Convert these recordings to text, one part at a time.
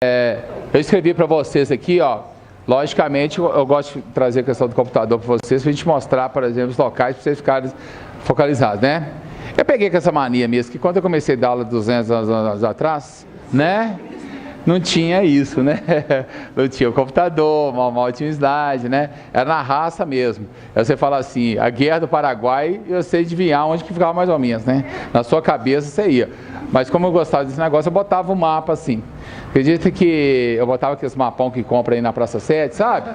Eu escrevi para vocês aqui, ó. Logicamente, eu gosto de trazer a questão do computador para vocês, para a gente mostrar, por exemplo, os locais para vocês ficarem focalizados, né? Eu peguei com essa mania mesmo, que quando eu comecei a dar aula 200 anos atrás, né? Não tinha isso, né? Não tinha o computador, mal tinha um slide, né? Era na raça mesmo. Aí você fala assim, a Guerra do Paraguai, eu sei adivinhar onde que ficava mais ou menos, né? Na sua cabeça você ia. Mas como eu gostava desse negócio, eu botava o mapa assim. Acredita que eu botava aqueles mapão que compra aí na Praça 7, sabe?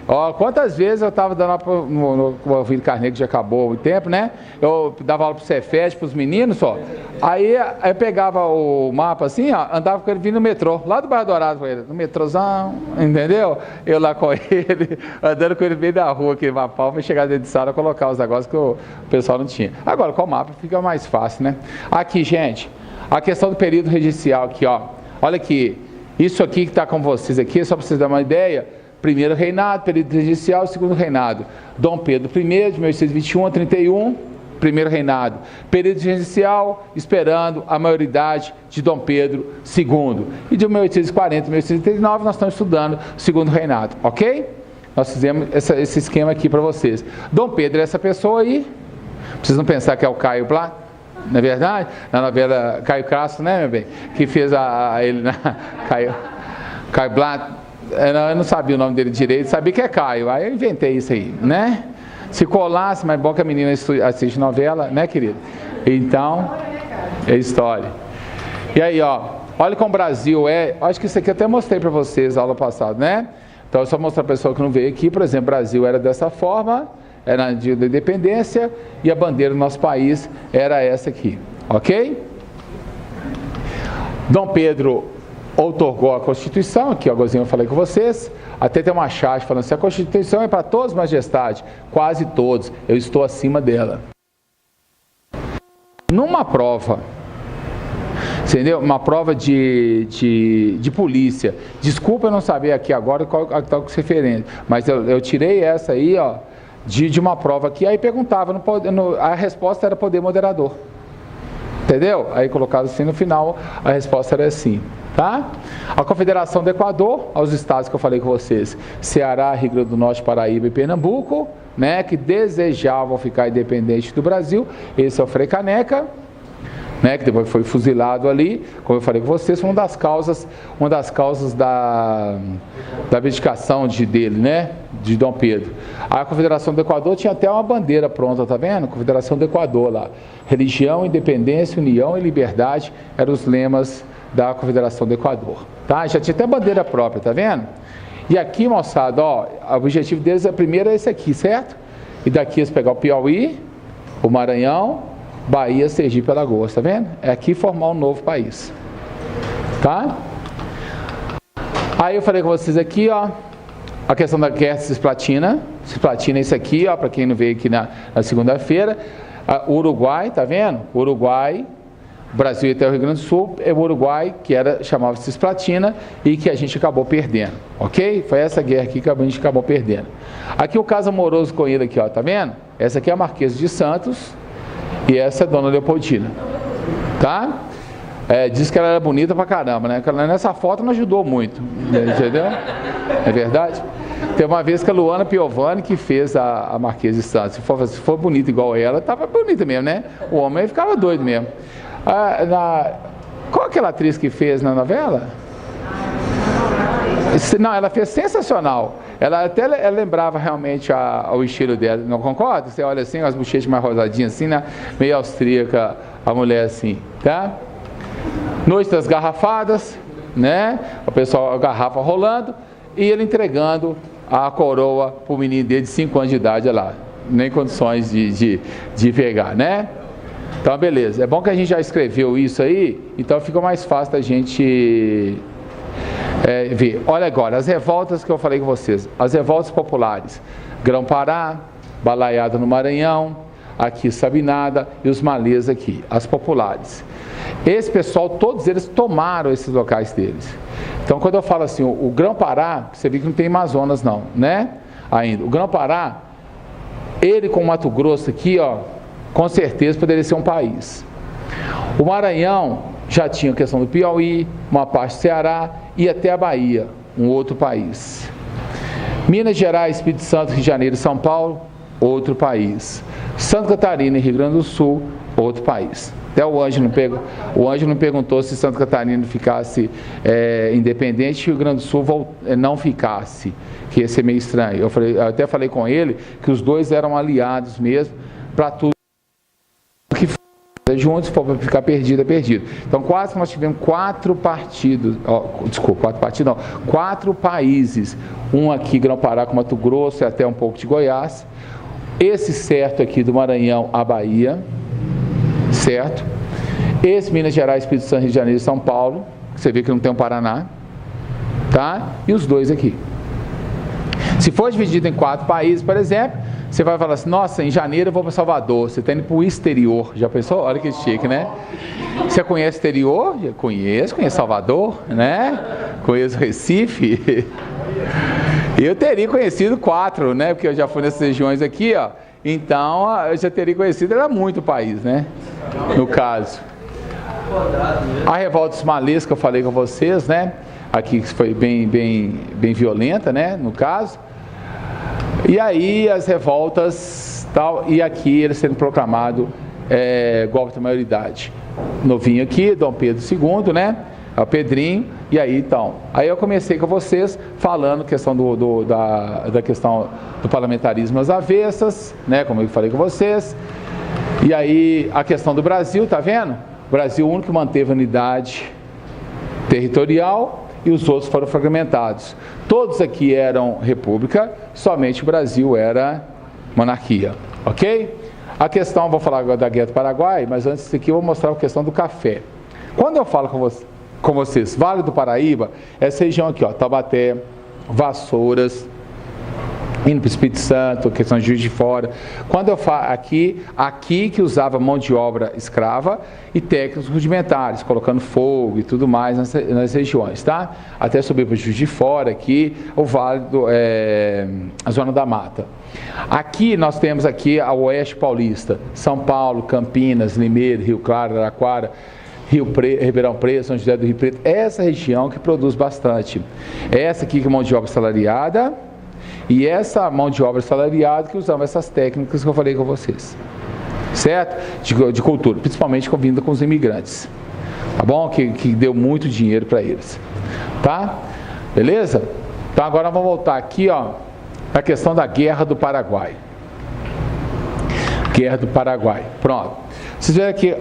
Ó, quantas vezes eu estava dando no Alvino Carneiro, que já acabou o tempo, né? Eu dava aula para o Cefet, para os meninos, só. Aí eu pegava o mapa assim, ó, andava com ele vindo no metrô, lá do Bairro Dourado com ele, no metrôzão, entendeu? Eu lá com ele, andando com ele bem da rua, aquele mapão, para chegar dentro de sala, colocar os negócios que o pessoal não tinha. Agora, com o mapa fica mais fácil, né? Aqui, gente, a questão do período regencial aqui, ó. Olha aqui, isso aqui que está com vocês aqui, só para vocês darem uma ideia. Primeiro reinado, período regencial, segundo reinado. Dom Pedro I, de 1821 a 31, primeiro reinado. Período regencial, esperando a maioridade de Dom Pedro II. E de 1840 a 1839, nós estamos estudando o segundo reinado, ok? Nós fizemos esse esquema aqui para vocês. Dom Pedro é essa pessoa aí, vocês não pensar que é o Caio Blá, não é verdade? Na novela Caio Castro, né, meu bem? Que fez ele na Caio Blá. Eu não sabia o nome dele direito, sabia que é Caio, aí eu inventei isso aí, né? Se colasse, mas bom que a menina assiste novela, né, querido? Então, é história. E aí, ó, olha como o Brasil acho que isso aqui eu até mostrei para vocês na aula passada, né? Então, eu só mostrar para a pessoa que não veio aqui, por exemplo, o Brasil era dessa forma, era no dia da independência, e a bandeira do nosso país era essa aqui, ok? Dom Pedro outorgou a Constituição, aqui agora eu falei com vocês, até tem uma charge falando assim, a Constituição é para todos, majestade, quase todos, eu estou acima dela. Numa prova, entendeu? Uma prova de polícia, desculpa eu não saber aqui agora qual está com referência, mas eu tirei essa aí, ó, de uma prova aqui, aí perguntava, a resposta era poder moderador, entendeu? Aí colocado assim no final, a resposta era assim. Tá? A Confederação do Equador, aos estados que eu falei com vocês, Ceará, Rio Grande do Norte, Paraíba e Pernambuco, né, que desejavam ficar independentes do Brasil. Esse é o Frei Caneca, né, que depois foi fuzilado ali, como eu falei com vocês, foi uma das causas da abdicação dele, né, de Dom Pedro. A Confederação do Equador tinha até uma bandeira pronta, tá vendo? Confederação do Equador lá. Religião, independência, união e liberdade eram os lemas da Confederação do Equador, tá? Já tinha até bandeira própria, tá vendo? E aqui, moçada, ó, o objetivo deles, a primeira é esse aqui, certo? E daqui eles pegar o Piauí, o Maranhão, Bahia, Sergipe e Alagoas, tá vendo? É aqui formar um novo país, tá? Aí eu falei com vocês aqui, ó, a questão da guerra cisplatina. Cisplatina é isso aqui, ó, para quem não veio aqui na segunda-feira. O Uruguai, tá vendo? O Uruguai, Brasil e até o Rio Grande do Sul, é o Uruguai, que chamava-se Cisplatina, e que a gente acabou perdendo, ok? Foi essa guerra aqui que a gente acabou perdendo. Aqui o caso amoroso com ele aqui, ó, tá vendo? Essa aqui é a Marquesa de Santos, e essa é a Dona Leopoldina, tá? Diz que ela era bonita pra caramba, né? Nessa foto não ajudou muito, entendeu? É verdade? Tem uma vez que a Luana Piovani que fez a Marquesa de Santos, se for bonita igual ela, tava bonita mesmo, né? O homem ficava doido mesmo. Qual aquela atriz que fez na novela? Não, ela fez sensacional. Ela lembrava realmente o estilo dela, não concorda? Você olha assim, as bochechas mais rosadinhas assim, né? Meio austríaca, a mulher assim, tá? Noite das garrafadas, né? O pessoal, a garrafa rolando, e ele entregando a coroa para o menino dele de 5 anos de idade, olha lá. Nem condições de pegar, né? Então, beleza. É bom que a gente já escreveu isso aí, então fica mais fácil da gente ver. Olha agora, as revoltas que eu falei com vocês. As revoltas populares. Grão-Pará, Balaiada no Maranhão, aqui Sabinada e os malês aqui, as populares. Esse pessoal, todos eles tomaram esses locais deles. Então, quando eu falo assim, o Grão-Pará, você vê que não tem Amazonas não, né? Ainda. O Grão-Pará, ele com o Mato Grosso aqui, ó, com certeza poderia ser um país. O Maranhão, já tinha a questão do Piauí, uma parte do Ceará e até a Bahia, um outro país. Minas Gerais, Espírito Santo, Rio de Janeiro e São Paulo, outro país. Santa Catarina e Rio Grande do Sul, outro país. Até o Ângelo me perguntou se Santa Catarina ficasse independente e o Rio Grande do Sul não ficasse, que ia ser meio estranho. Eu até falei com ele que os dois eram aliados mesmo, para tudo que juntos, for para ficar perdido, é perdido. Então quase que nós tivemos quatro países, um aqui, Grão-Pará com Mato Grosso e até um pouco de Goiás, esse certo aqui do Maranhão à Bahia, certo? Esse Minas Gerais, Espírito Santo, Rio de Janeiro e São Paulo, você vê que não tem o Paraná, tá? E os dois aqui. Se for dividido em 4 países, por exemplo, você vai falar assim, nossa, em janeiro eu vou para Salvador, você está indo para o exterior, já pensou? Olha que chique, né? Você conhece o exterior? Eu conheço Salvador, né? Conheço Recife. Eu teria conhecido 4, né? Porque eu já fui nessas regiões aqui, ó. Então, eu já teria conhecido, era muito país, né? No caso. A revolta dos malês que eu falei com vocês, né? Aqui que foi bem violenta, né? No caso. E aí as revoltas, tal, e aqui ele sendo proclamado golpe da maioridade. Novinho aqui, Dom Pedro II, né? É o Pedrinho, e aí então. Aí eu comecei com vocês falando questão da questão do parlamentarismo às avessas, né? Como eu falei com vocês. E aí a questão do Brasil, tá vendo? O Brasil é o único que manteve a unidade territorial e os outros foram fragmentados. Todos aqui eram república, somente o Brasil era monarquia, ok? A questão, vou falar agora da Guerra do Paraguai, mas antes disso aqui eu vou mostrar a questão do café. Quando eu falo com vocês, Vale do Paraíba, essa região aqui, ó, Taubaté, Vassouras, indo para o Espírito Santo, questão de Juiz de Fora. Quando eu falo aqui que usava mão de obra escrava e técnicos rudimentares, colocando fogo e tudo mais nas regiões, tá? Até subir para o Juiz de Fora, aqui, o Vale a Zona da Mata. Aqui nós temos aqui a Oeste Paulista, São Paulo, Campinas, Limeira, Rio Claro, Araraquara, Ribeirão Preto, São José do Rio Preto, essa região que produz bastante. Essa aqui que é mão de obra salariada, e essa mão de obra salariada que usava essas técnicas que eu falei com vocês, certo? De cultura, principalmente vinda com os imigrantes, tá bom? Que deu muito dinheiro para eles, tá? Beleza? Então agora vamos voltar aqui, ó, a questão da Guerra do Paraguai. Guerra do Paraguai, pronto. Vocês veem aqui,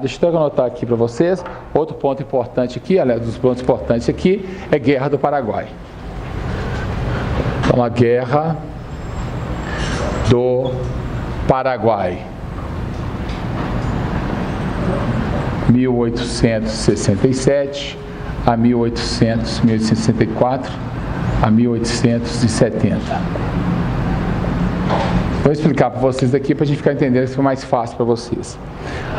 deixa eu anotar aqui para vocês, outro ponto importante aqui, aliás, dos pontos importantes aqui, é Guerra do Paraguai. Então, a Guerra do Paraguai, 1867 a 1864 a 1870. Vou explicar para vocês aqui para a gente ficar entendendo, que fica mais fácil para vocês.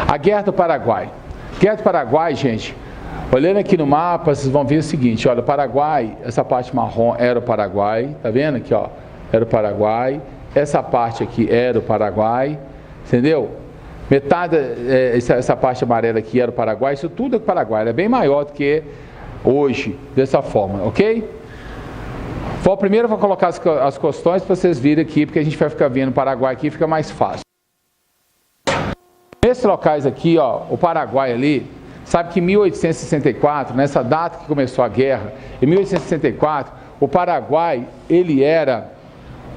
A Guerra do Paraguai. Guerra do Paraguai, gente, olhando aqui no mapa, vocês vão ver o seguinte, olha, o Paraguai, essa parte marrom era o Paraguai, tá vendo aqui, ó, era o Paraguai, essa parte aqui era o Paraguai, entendeu? Metade, essa parte amarela aqui era o Paraguai, isso tudo é o Paraguai, é bem maior do que hoje, dessa forma, ok? Primeiro eu vou colocar as questões para vocês virem aqui, porque a gente vai ficar vendo o Paraguai aqui, fica mais fácil. Nesses locais aqui, ó, o Paraguai ali, sabe que em 1864, nessa data que começou a guerra, em 1864, o Paraguai, ele era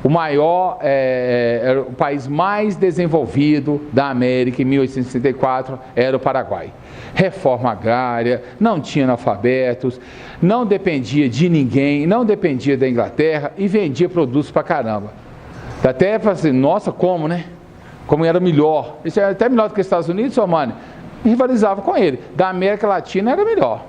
o maior, era o país mais desenvolvido da América. Em 1864, era o Paraguai. Reforma agrária, não tinha analfabetos, não dependia de ninguém, não dependia da Inglaterra e vendia produtos pra caramba. Até para assim, nossa, como, né? Como era melhor. Isso era até melhor do que os Estados Unidos, ô mano. Rivalizava com ele. Da América Latina era melhor.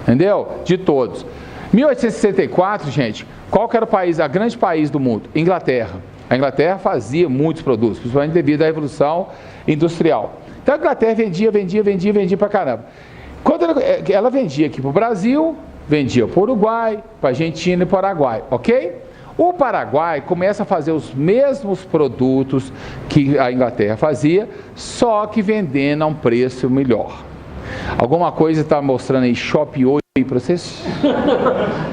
Entendeu? De todos. 1864, gente, qual que era o país, a grande país do mundo? Inglaterra. A Inglaterra fazia muitos produtos, principalmente devido à Revolução Industrial. Então a Inglaterra vendia pra caramba. Quando ela vendia aqui para o Brasil, vendia para o Uruguai, para a Argentina e para o Paraguai, ok? O Paraguai começa a fazer os mesmos produtos que a Inglaterra fazia, só que vendendo a um preço melhor. Alguma coisa está mostrando aí Shop Oi para vocês?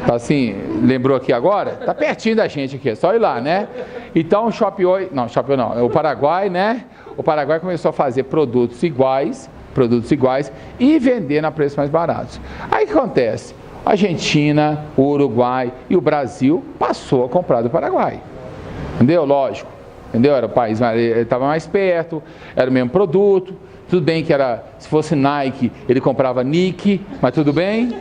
Tá assim, lembrou aqui agora? Tá pertinho da gente aqui, é só ir lá, né? Então o Shop Oi, não, Shop Oi não, é o Paraguai, né? O Paraguai começou a fazer produtos iguais e vender a preços mais baratos. Aí o que acontece? A Argentina, o Uruguai e o Brasil passou a comprar do Paraguai. Entendeu? Lógico. Entendeu? Era o país, ele estava mais perto, era o mesmo produto. Tudo bem que era, se fosse Nike, ele comprava Nike, mas tudo bem.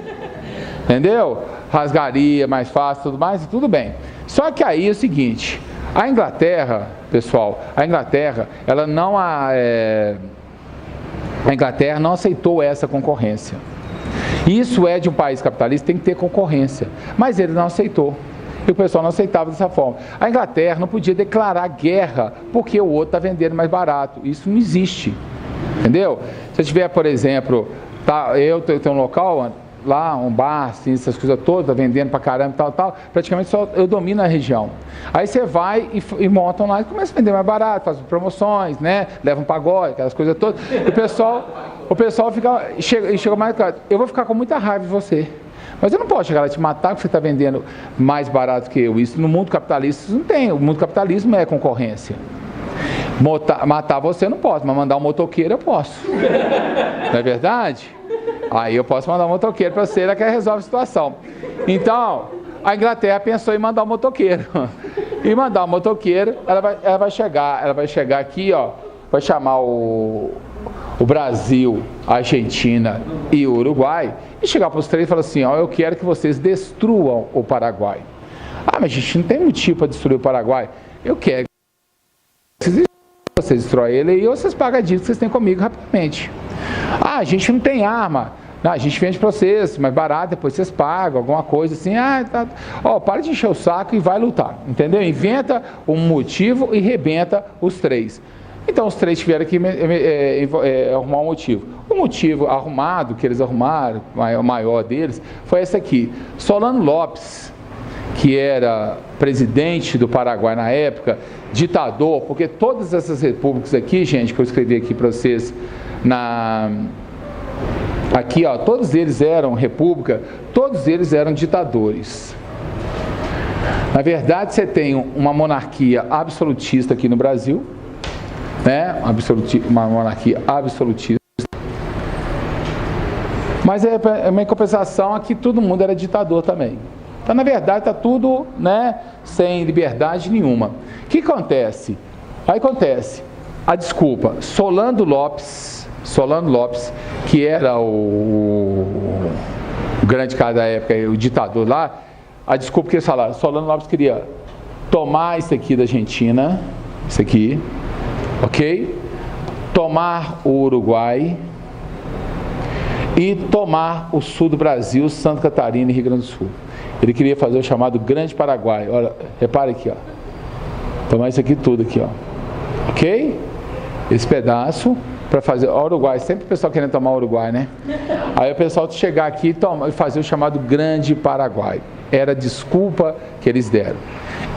Entendeu? Rasgaria, mais fácil, tudo mais, tudo bem. Só que aí é o seguinte, a Inglaterra, pessoal, a Inglaterra não aceitou essa concorrência. Isso é de um país capitalista, tem que ter concorrência. Mas ele não aceitou. E o pessoal não aceitava dessa forma. A Inglaterra não podia declarar guerra porque o outro está vendendo mais barato. Isso não existe. Entendeu? Se eu tiver, por exemplo, eu tenho um local lá, um bar, assim, essas coisas todas, vendendo pra caramba, tal, praticamente só eu domino a região. Aí você vai e montam lá e começa a vender mais barato, faz promoções, né? Leva um pagode, aquelas coisas todas. E o pessoal chega mais claro, eu vou ficar com muita raiva de você. Mas eu não posso chegar lá e te matar porque você está vendendo mais barato que eu. Isso no mundo capitalista isso não tem. O mundo capitalismo é concorrência. Matar você eu não posso, mas mandar um motoqueiro eu posso. Não é verdade? Aí eu posso mandar um motoqueiro para você, ela que resolve a situação. Então, a Inglaterra pensou em mandar um motoqueiro. E mandar um motoqueiro, ela vai chegar aqui, ó, vai chamar o Brasil, a Argentina e o Uruguai, e chegar para os três e falar assim, ó, eu quero que vocês destruam o Paraguai. Ah, mas a gente não tem motivo para destruir o Paraguai. Eu quero que vocês destroem ele e vocês pagam a dívida que vocês têm comigo rapidamente. Ah, a gente não tem arma. Não, a gente vende para vocês, mais barato, depois vocês pagam, alguma coisa assim. Ah, tá. Ó, para de encher o saco e vai lutar, entendeu? Inventa um motivo e rebenta os três. Então os três tiveram que arrumar um motivo. O motivo arrumado, que eles arrumaram, o maior deles, foi esse aqui. Solano Lopes, que era presidente do Paraguai na época, ditador, porque todas essas repúblicas aqui, gente, que eu escrevi aqui para vocês, aqui, ó, todos eles eram república, todos eles eram ditadores. Na verdade, você tem uma monarquia absolutista aqui no Brasil, né? Uma monarquia absolutista. Mas é uma compensação aqui todo mundo era ditador também. Então, na verdade, está tudo, né, sem liberdade nenhuma. O que acontece? Aí acontece a desculpa. Solano Lopes, que era o grande cara da época, o ditador lá, a desculpa que eles falaram, Solano Lopes queria tomar isso aqui da Argentina, isso aqui, ok? Tomar o Uruguai e tomar o sul do Brasil, Santa Catarina e Rio Grande do Sul. Ele queria fazer o chamado Grande Paraguai. Olha, repare aqui, ó. Tomar isso aqui tudo aqui, ó. Ok? Esse pedaço para fazer o Uruguai. Sempre o pessoal querendo tomar o Uruguai, né? Aí o pessoal chegar aqui e fazer o chamado Grande Paraguai. Era a desculpa que eles deram.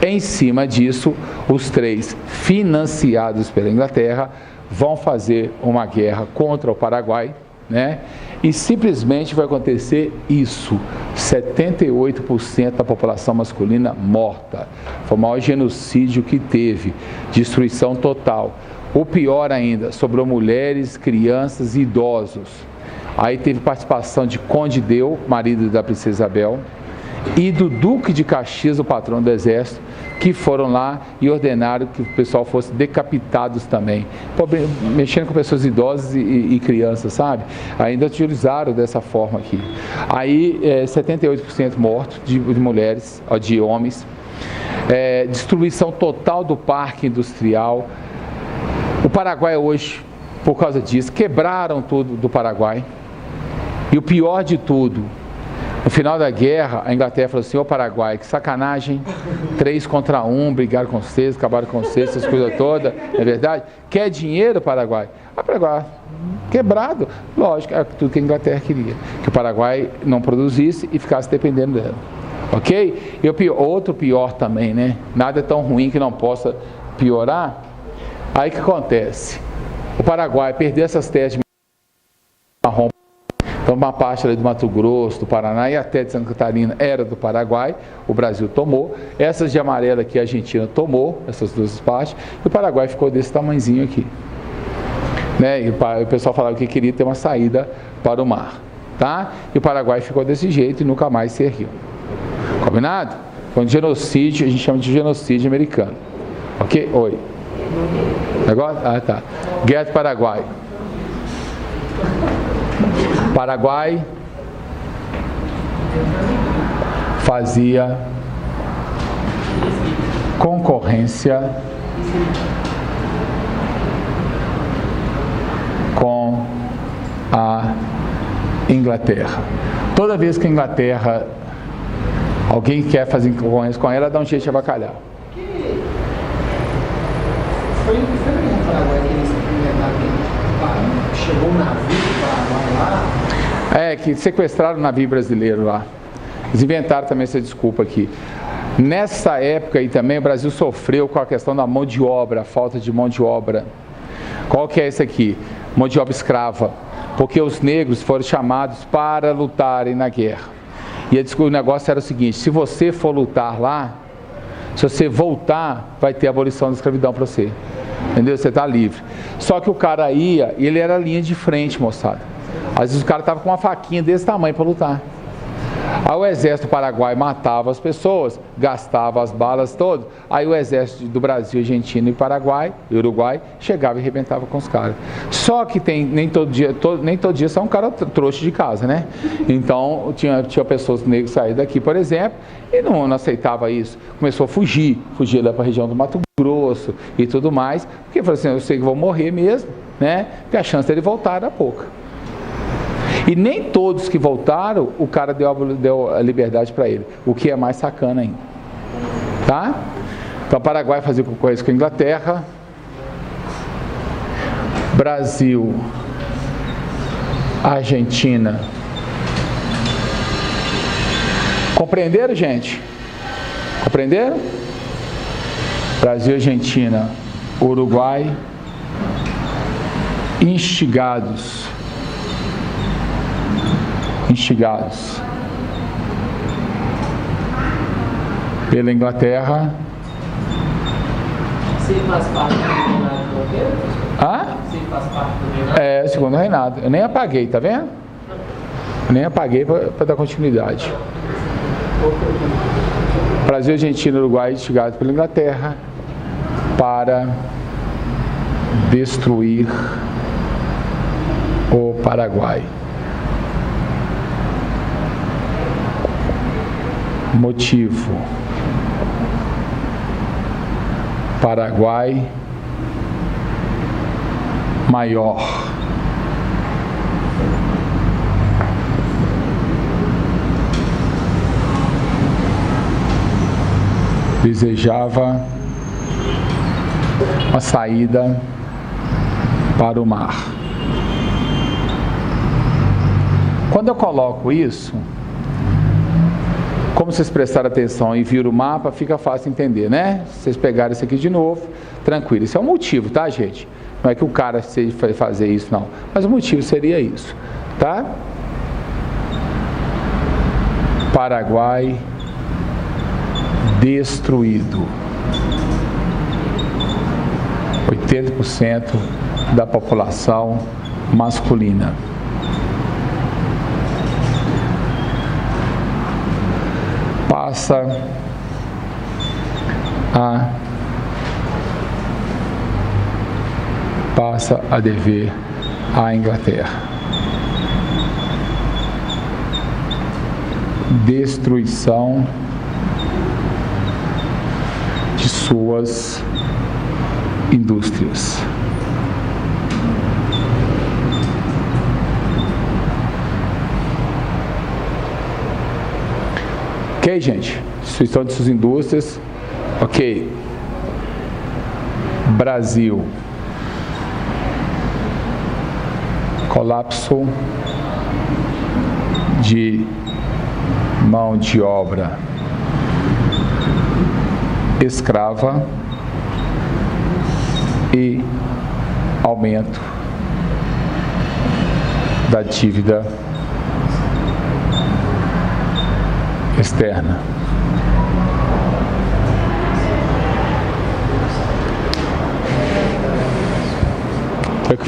Em cima disso, os três, financiados pela Inglaterra, vão fazer uma guerra contra o Paraguai, né? E simplesmente vai acontecer isso, 78% da população masculina morta. Foi o maior genocídio que teve, destruição total. O pior ainda, sobrou mulheres, crianças e idosos. Aí teve participação de Conde Deu, marido da princesa Isabel, e do Duque de Caxias, o patrão do exército, que foram lá e ordenaram que o pessoal fosse decapitados também. Mexendo com pessoas idosas e crianças, sabe? Ainda utilizaram dessa forma aqui. Aí, 78% mortos de mulheres, de homens. Destruição total do parque industrial. O Paraguai hoje, por causa disso, quebraram tudo do Paraguai. E o pior de tudo, no final da guerra, a Inglaterra falou assim, ô Paraguai, que sacanagem, 3 contra 1, brigaram com vocês, acabaram com vocês, essas coisas todas, não é verdade? Quer dinheiro, Paraguai? O Paraguai, quebrado, lógico, é tudo que a Inglaterra queria, que o Paraguai não produzisse e ficasse dependendo dela, ok? E outro pior também, né? Nada é tão ruim que não possa piorar. Aí o que acontece? O Paraguai perdeu essas terras de marrom Então, uma parte ali do Mato Grosso, do Paraná e até de Santa Catarina era do Paraguai, o Brasil tomou. Essas de amarelo aqui a Argentina tomou, essas duas partes, e o Paraguai ficou desse tamanhozinho aqui. Né? E o pessoal falava que queria ter uma saída para o mar. Tá? E o Paraguai ficou desse jeito e nunca mais se ergueu. Combinado? Foi um genocídio, a gente chama de genocídio americano. Ok? Oi. Negócio? Ah, tá. Guerra do Paraguai. Paraguai fazia concorrência com a Inglaterra. Toda vez que a Inglaterra, alguém quer fazer concorrência com ela, dá um jeito de abacalhar. Foi no Paraguai que eles inventaram, chegou um navio do Paraguai lá. É, que sequestraram o navio brasileiro lá. Eles inventaram também essa desculpa aqui. Nessa época aí também o Brasil sofreu com a questão da mão de obra, a falta de mão de obra. Qual que é esse aqui? Mão de obra escrava. Porque os negros foram chamados para lutarem na guerra. E o negócio era o seguinte: se você for lutar lá, se você voltar, vai ter a abolição da escravidão para você. Entendeu? Você está livre. Só que o cara ia, e ele era linha de frente, moçada. Às vezes o cara estava com uma faquinha desse tamanho para lutar. Aí o exército paraguai matava as pessoas, gastava as balas todas. Aí o exército do Brasil, Argentina e Paraguai, e Uruguai, chegava e arrebentava com os caras. Só que nem todo dia só um cara trouxa de casa, né? Então tinha pessoas negras que saíram daqui, por exemplo, e não aceitava isso. Começou a fugir lá para a região do Mato Grosso e tudo mais, porque falou assim: eu sei que vou morrer mesmo, né? Porque a chance dele voltar era pouca. E nem todos que voltaram, o cara deu a liberdade para ele, o que é mais sacana ainda. Tá? Então, o Paraguai fazia concorrência com a Inglaterra, Brasil, Argentina. Compreenderam, gente? Compreenderam? Brasil, Argentina, Uruguai, instigados pela Inglaterra. Você faz parte do reinado do governo? Ah? Você faz parte do reinado? É, o segundo reinado. Eu nem apaguei, tá vendo? Eu nem apaguei para dar continuidade. Brasil, Argentina, Uruguai instigados pela Inglaterra para destruir o Paraguai. Motivo: Paraguai maior. Desejava uma saída para o mar. Quando eu coloco isso, como vocês prestaram atenção e viram o mapa, fica fácil entender, né? Se vocês pegarem isso aqui de novo, tranquilo. Isso é um motivo, tá, gente? Não é que o cara seja fazer isso, não. Mas o motivo seria isso, tá? Paraguai destruído. 80% da população masculina. Passa a dever à Inglaterra. Destruição de suas indústrias. Ok, gente? Destruição de suas indústrias. Ok. Brasil. Colapso de mão de obra escrava e aumento da dívida externa.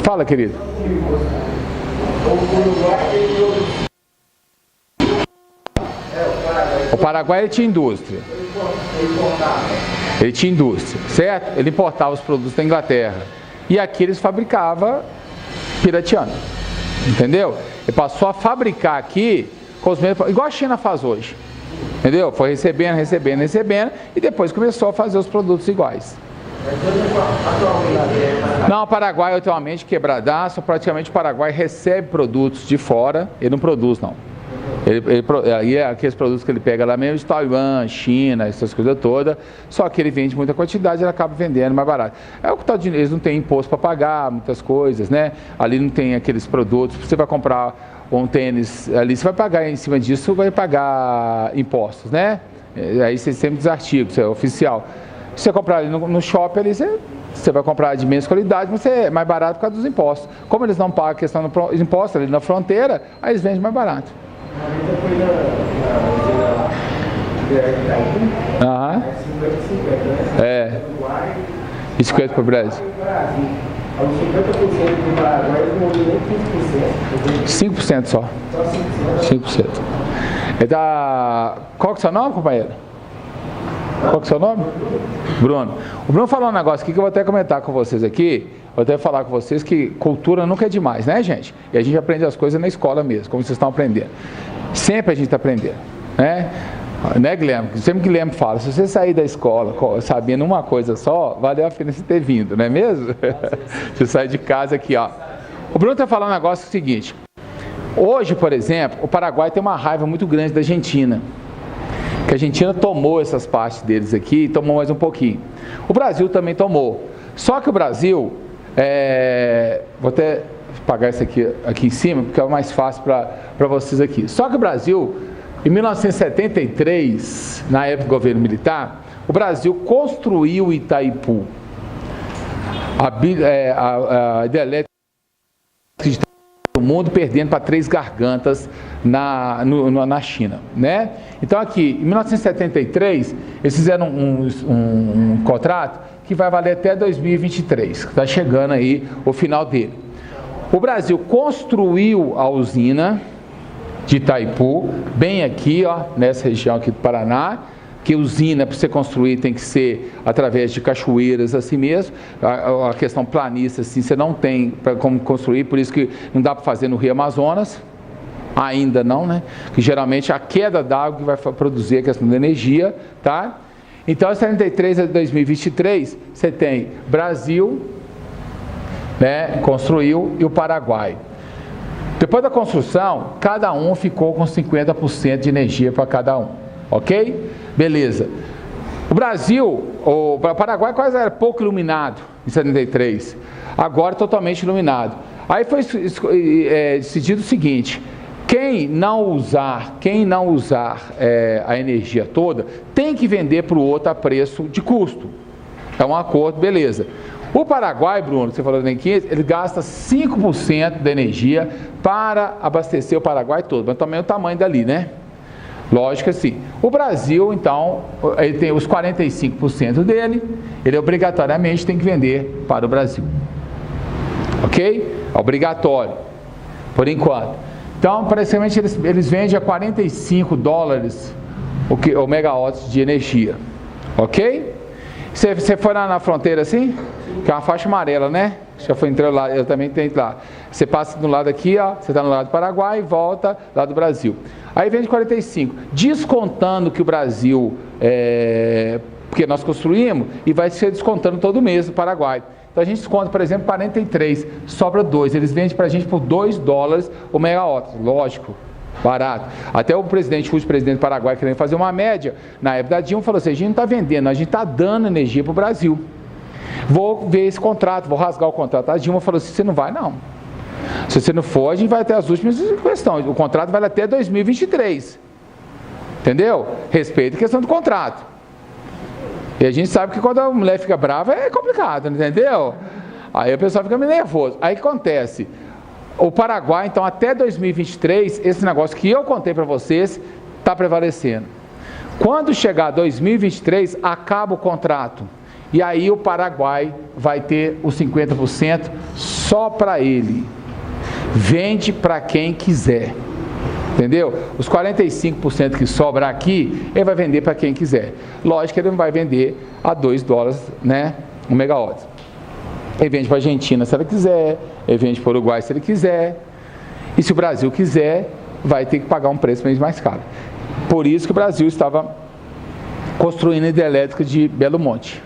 Fala, querido. O Paraguai ele tinha indústria. Ele tinha indústria, certo? Ele importava os produtos da Inglaterra. E aqui eles fabricavam pirateando. Entendeu? Ele passou a fabricar aqui com os mesmos, igual a China faz hoje. Entendeu? Foi recebendo e depois começou a fazer os produtos iguais. Não, o Paraguai atualmente quebradaço, praticamente o Paraguai recebe produtos de fora, ele não produz não. Aí é aqueles produtos que ele pega lá mesmo de Taiwan, China, essas coisas todas, só que ele vende muita quantidade, ele acaba vendendo mais barato. É o que tá, eles não têm imposto para pagar, muitas coisas, né? Ali não tem aqueles produtos, você vai comprar um tênis, ali você vai pagar em cima disso, vai pagar impostos, né? Aí você sempre diz artigo, isso é oficial. Se você comprar ali no shopping, ali você vai comprar de menos qualidade, mas é mais barato por causa dos impostos. Como eles não pagam a questão dos impostos ali na fronteira, aí eles vendem mais barato. Aham. É. E 50 para o Brasil? 5% só. 5%. Qual que é o seu nome, companheiro? Qual que é o seu nome? Bruno. O Bruno falou um negócio aqui que eu vou até comentar com vocês aqui. Vou até falar com vocês que cultura nunca é demais, né, gente? E a gente aprende as coisas na escola mesmo, como vocês estão aprendendo. Sempre a gente está aprendendo, né? Né, Guilherme? Sempre que Guilherme fala, se você sair da escola sabendo uma coisa só, valeu a pena você ter vindo, não é mesmo? Você sai de casa aqui, ó. O Bruno está falando um negócio seguinte. Hoje, por exemplo, o Paraguai tem uma raiva muito grande da Argentina. Que a Argentina tomou essas partes deles aqui e tomou mais um pouquinho. O Brasil também tomou. Só que o Brasil, vou até apagar isso aqui em cima, porque é mais fácil para vocês aqui. Só que o Brasil, em 1973, na época do governo militar, o Brasil construiu Itaipu. A hidrelétrica do mundo perdendo para 3 gargantas na China, né? Então aqui, em 1973, eles fizeram um contrato que vai valer até 2023, que está chegando aí o final dele. O Brasil construiu a usina de Itaipu, bem aqui, ó, nessa região aqui do Paraná, que usina para você construir tem que ser através de cachoeiras assim mesmo, a questão planista assim, você não tem para como construir, por isso que não dá para fazer no Rio Amazonas, ainda não, né? Que geralmente a queda d'água que vai produzir a questão da energia, tá? Então, de 73 a 2023, você tem Brasil, né, construiu, e o Paraguai. Depois da construção, cada um ficou com 50% de energia para cada um, ok? Beleza. O Brasil, o Paraguai quase era pouco iluminado em 73, agora totalmente iluminado. Aí foi decidido o seguinte: quem não usar a energia toda, tem que vender para o outro a preço de custo. É um acordo, beleza. O Paraguai, Bruno, que você falou aqui, ele gasta 5% da energia para abastecer o Paraguai todo, mas também o tamanho dali, né? Lógico assim. O Brasil, então, ele tem os 45% dele, ele obrigatoriamente tem que vender para o Brasil. Ok? É obrigatório, por enquanto. Então, praticamente, eles vendem a $45 o megawatts de energia. Ok? Você foi lá na fronteira assim? Que é uma faixa amarela, né? Já foi entrando lá, eu também tenho lá. Você passa do lado aqui, ó, você está no lado do Paraguai e volta lá do Brasil. Aí vende 45, descontando que o Brasil, porque nós construímos, e vai ser descontando todo mês do Paraguai. Então a gente desconta, por exemplo, 43, sobra 2. Eles vendem para a gente por $2 o megawatt. Lógico, barato. Até o presidente, o presidente do Paraguai, querendo fazer uma média, na época da Dilma, falou assim: a gente não está vendendo, a gente está dando energia para o Brasil. Vou ver esse contrato, vou rasgar o contrato. A Dilma falou assim: você não vai não. Se você não for, a gente vai até as últimas questões. O contrato vai até 2023. Entendeu? Respeito a questão do contrato. E a gente sabe que quando a mulher fica brava é complicado, entendeu? Aí o pessoal fica meio nervoso. Aí o que acontece? O Paraguai, então, até 2023, esse negócio que eu contei para vocês, está prevalecendo. Quando chegar 2023, acaba o contrato. E aí o Paraguai vai ter os 50% só para ele. Vende para quem quiser. Entendeu? Os 45% que sobra aqui, ele vai vender para quem quiser. Lógico que ele não vai vender a $2, né, um megawatt. Ele vende para a Argentina se ele quiser, ele vende para o Uruguai se ele quiser. E se o Brasil quiser, vai ter que pagar um preço mais caro. Por isso que o Brasil estava construindo a hidrelétrica de Belo Monte.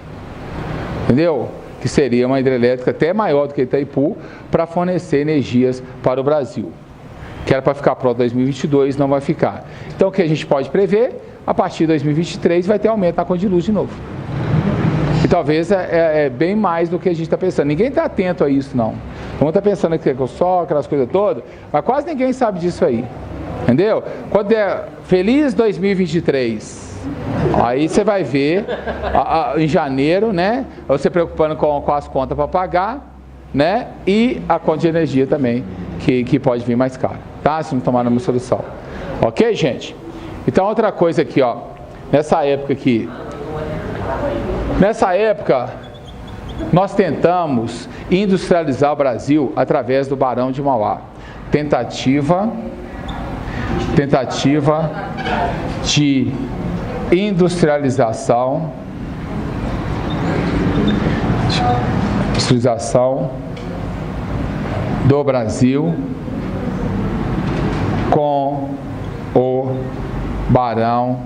Entendeu? Que seria uma hidrelétrica até maior do que Itaipu, para fornecer energias para o Brasil. Que era para ficar pronto em 2022, não vai ficar. Então o que a gente pode prever? A partir de 2023 vai ter aumento na conta de luz de novo. E talvez é bem mais do que a gente está pensando. Ninguém está atento a isso, não. Vamos estar pensando que é o sol, aquelas coisas todas, mas quase ninguém sabe disso aí. Entendeu? Quando é feliz 2023, aí você vai ver em janeiro, né? Você preocupando com as contas para pagar, né? E a conta de energia também, que pode vir mais cara, tá? Se não tomar uma solução. Ok, gente? Então, outra coisa aqui, ó. Nessa época, nós tentamos industrializar o Brasil através do Barão de Mauá. Tentativa de industrialização do Brasil com o Barão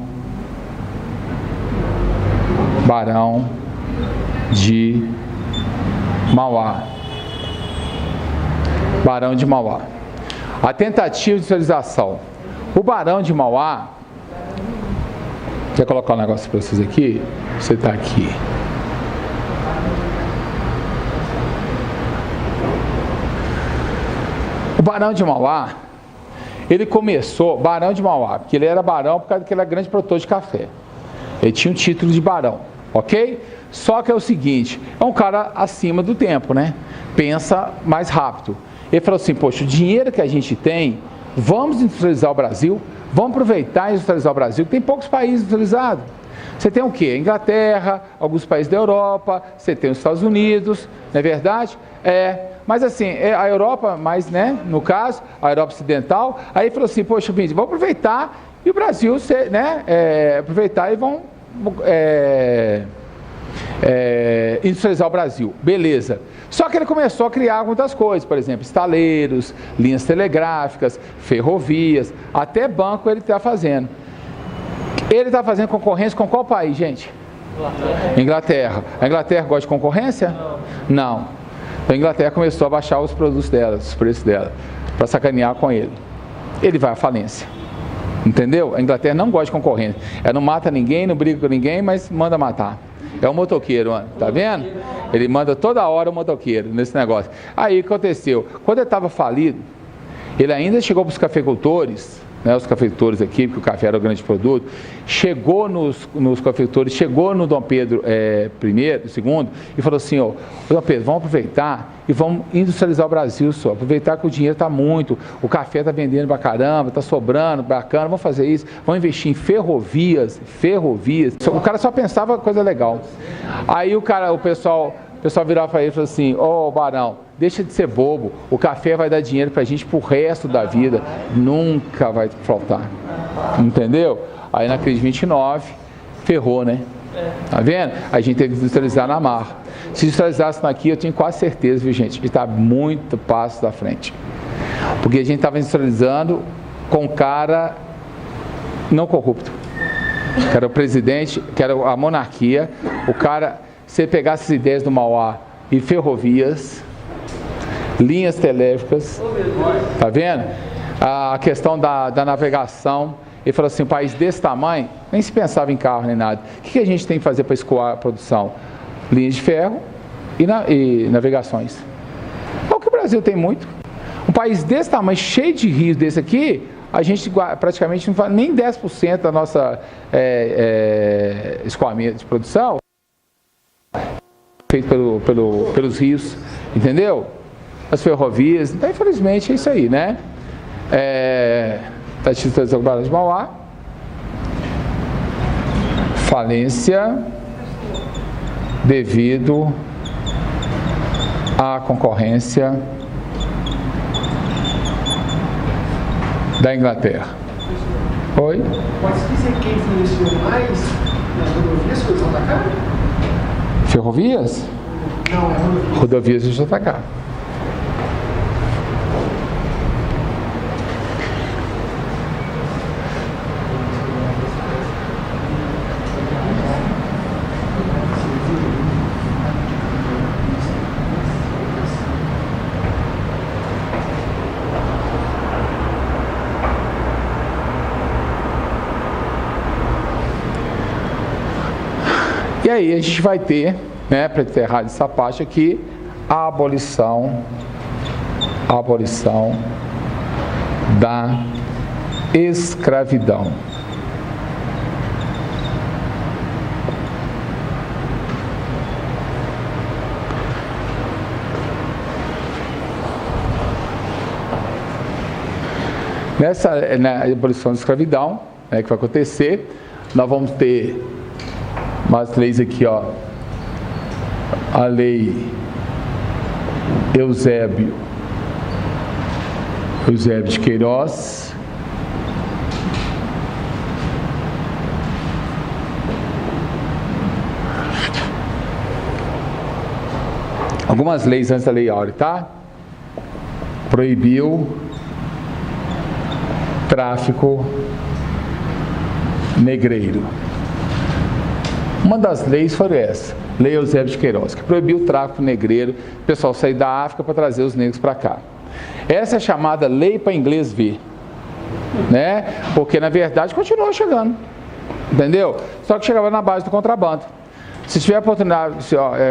de Mauá. Barão de Mauá. A tentativa de industrialização. O Barão de Mauá, quer colocar um negócio para vocês aqui? Você está aqui. O Barão de Mauá, ele começou, Barão de Mauá, porque ele era barão por causa que ele era grande produtor de café. Ele tinha um título de barão, ok? Só que é o seguinte, é um cara acima do tempo, né? Pensa mais rápido. Ele falou assim, poxa, o dinheiro que a gente tem, vamos industrializar o Brasil, vamos aproveitar e industrializar o Brasil, que tem poucos países industrializados. Você tem o quê? A Inglaterra, alguns países da Europa, você tem os Estados Unidos, não é verdade? Mas assim, a Europa, mas, né, no caso, a Europa Ocidental, aí falou assim, poxa, vamos aproveitar e o Brasil, né, aproveitar e vão industrializar o Brasil. Beleza. Só que ele começou a criar muitas coisas, por exemplo, estaleiros, linhas telegráficas, ferrovias, até banco ele está fazendo. Ele está fazendo concorrência com qual país, gente? Inglaterra. A Inglaterra gosta de concorrência? Não. Então a Inglaterra começou a baixar os produtos dela, os preços dela, para sacanear com ele. Ele vai à falência. Entendeu? A Inglaterra não gosta de concorrência. Ela não mata ninguém, não briga com ninguém, mas manda matar. É um motoqueiro, tá vendo? Ele manda toda hora o motoqueiro nesse negócio. Aí o que aconteceu? Quando ele estava falido, ele ainda chegou para os cafeicultores, né, os cafeicultores aqui, porque o café era o grande produto, chegou nos cafeicultores, chegou no Dom Pedro II e falou assim, ó, Dom Pedro, vamos aproveitar e vamos industrializar o Brasil, só, aproveitar que o dinheiro está muito, o café está vendendo pra caramba, está sobrando, bacana, vamos fazer isso, vamos investir em ferrovias, o cara só pensava coisa legal. Aí o pessoal virava para ele e falou assim, ô Barão, deixa de ser bobo, o café vai dar dinheiro pra gente pro resto da vida, nunca vai faltar, entendeu? Aí na crise de 29, ferrou, né? Tá vendo? A gente teve que industrializar na marra. Se industrializasse aqui, eu tenho quase certeza, viu gente, que está muito passo da frente. Porque a gente estava industrializando com um cara não corrupto, que era o presidente, que era a monarquia, o cara, se pegasse as ideias do Mauá e ferrovias, linhas telégrafas, tá vendo? A questão da navegação, ele falou assim, um país desse tamanho, nem se pensava em carro nem nada. O que a gente tem que fazer para escoar a produção? Linhas de ferro e navegações. É o que o Brasil tem muito. Um país desse tamanho, cheio de rios desse aqui, a gente praticamente não faz nem 10% da nossa escoamento de produção feito pelos rios, entendeu? As ferrovias. Então, infelizmente, é isso aí, né? Está instituindo o Barão de Mauá, falência devido à concorrência da Inglaterra. Oi? Pode dizer quem influenciou mais nas rodovias foi o JK? Ferrovias? Não, é rodovias. Rodovias do JK. E aí a gente vai ter, né, para encerrar essa parte aqui, a abolição da escravidão. Na abolição da escravidão, né, que vai acontecer, nós vamos ter umas leis aqui, ó. A lei Eusébio de Queiroz, algumas leis antes da Lei Áurea, tá? Proibiu tráfico negreiro. Uma das leis foi essa, Lei Eusébio de Queiroz, que proibiu o tráfico negreiro, o pessoal sair da África para trazer os negros para cá. Essa é chamada lei para inglês ver, né? Porque na verdade continuou chegando, entendeu? Só que chegava na base do contrabando. Se tiver oportunidade,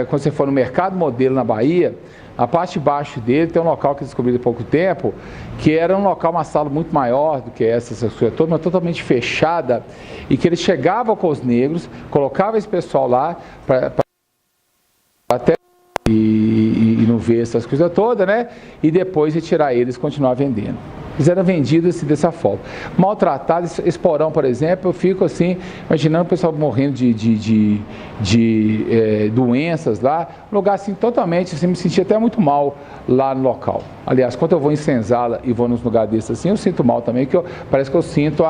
quando você for no Mercado Modelo na Bahia, a parte de baixo dele tem um local que eu descobri há pouco tempo, que era um local, uma sala muito maior do que essa coisa toda, mas totalmente fechada, e que ele chegava com os negros, colocava esse pessoal lá, para até e não ver essas coisas todas, né? E depois retirar eles e continuar vendendo. Eles eram vendidos assim, dessa forma. Maltratados, esse porão, por exemplo, eu fico assim, imaginando o pessoal morrendo de doenças lá, um lugar assim, totalmente, assim, me sentia até muito mal lá no local. Aliás, quando eu vou em Senzala e vou nos lugares desses assim, eu sinto mal também, que parece que eu sinto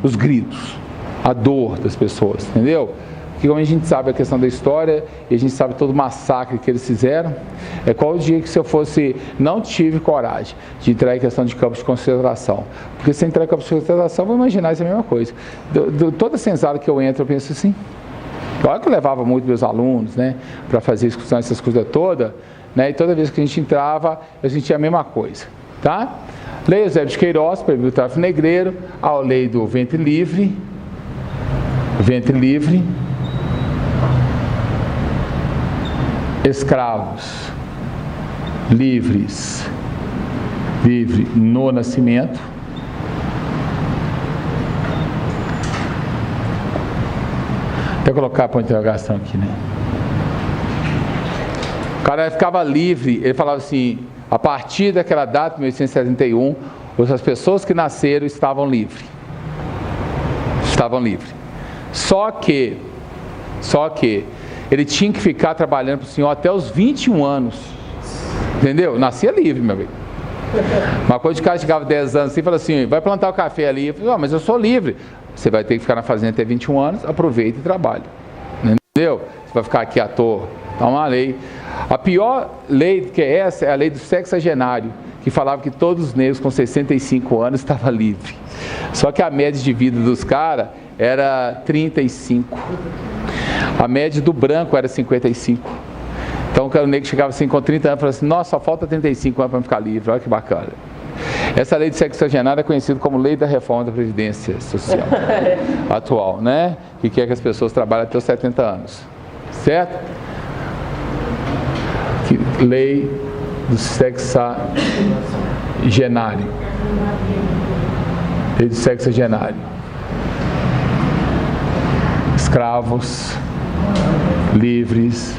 os gritos, a dor das pessoas, entendeu? Porque como a gente sabe a questão da história, e a gente sabe todo o massacre que eles fizeram, qual o dia que se eu fosse, não tive coragem de entrar em questão de campos de concentração. Porque se entrar em campos de concentração, eu vou imaginar isso é a mesma coisa. Toda senzala que eu entro, eu penso assim. Claro que eu levava muito meus alunos, né, para fazer excursão, essas coisas todas, né, e toda vez que a gente entrava, eu sentia a mesma coisa, tá? Lei Eusébio de Queiroz, proibiu o tráfico negreiro, a lei do ventre livre, escravos livre no nascimento. Até colocar para interrogação aqui, né? O cara ficava livre, ele falava assim, a partir daquela data, 1871, as pessoas que nasceram estavam livres. Só que ele tinha que ficar trabalhando para o senhor até os 21 anos. Entendeu? Nascia livre, meu amigo. Uma coisa de cara chegava 10 anos assim e falava assim, vai plantar o café ali. Eu falei, mas eu sou livre. Você vai ter que ficar na fazenda até 21 anos, aproveita e trabalha. Entendeu? Você vai ficar aqui à toa. Tá uma lei. A pior lei que é essa é a lei do sexagenário, que falava que todos os negros com 65 anos estavam livres. Só que a média de vida dos caras era 35. A média do branco era 55. Então o negro chegava assim com 30 anos e falava assim, nossa, só falta 35 anos para ficar livre, olha que bacana. Essa lei de sexagenário é conhecida como lei da reforma da Previdência Social atual, né? Que quer que as pessoas trabalhem até os 70 anos. Certo? Lei do sexagenário. Lei do sexagenário. Escravos livres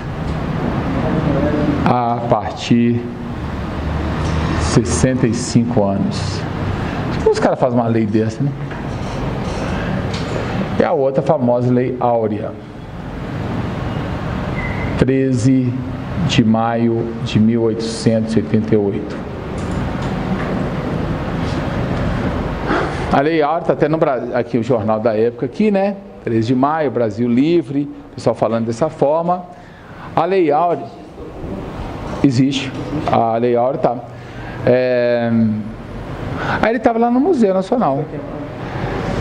a partir de 65 anos. Como os caras fazem uma lei dessa, né? E a outra famosa Lei Áurea, 13 de maio de 1888. A Lei Áurea está até no Brasil, aqui o jornal da época, aqui, né? 13 de maio, Brasil Livre, o pessoal falando dessa forma. A Lei Áurea existe, a Lei Áurea está. Aí ele estava lá no Museu Nacional.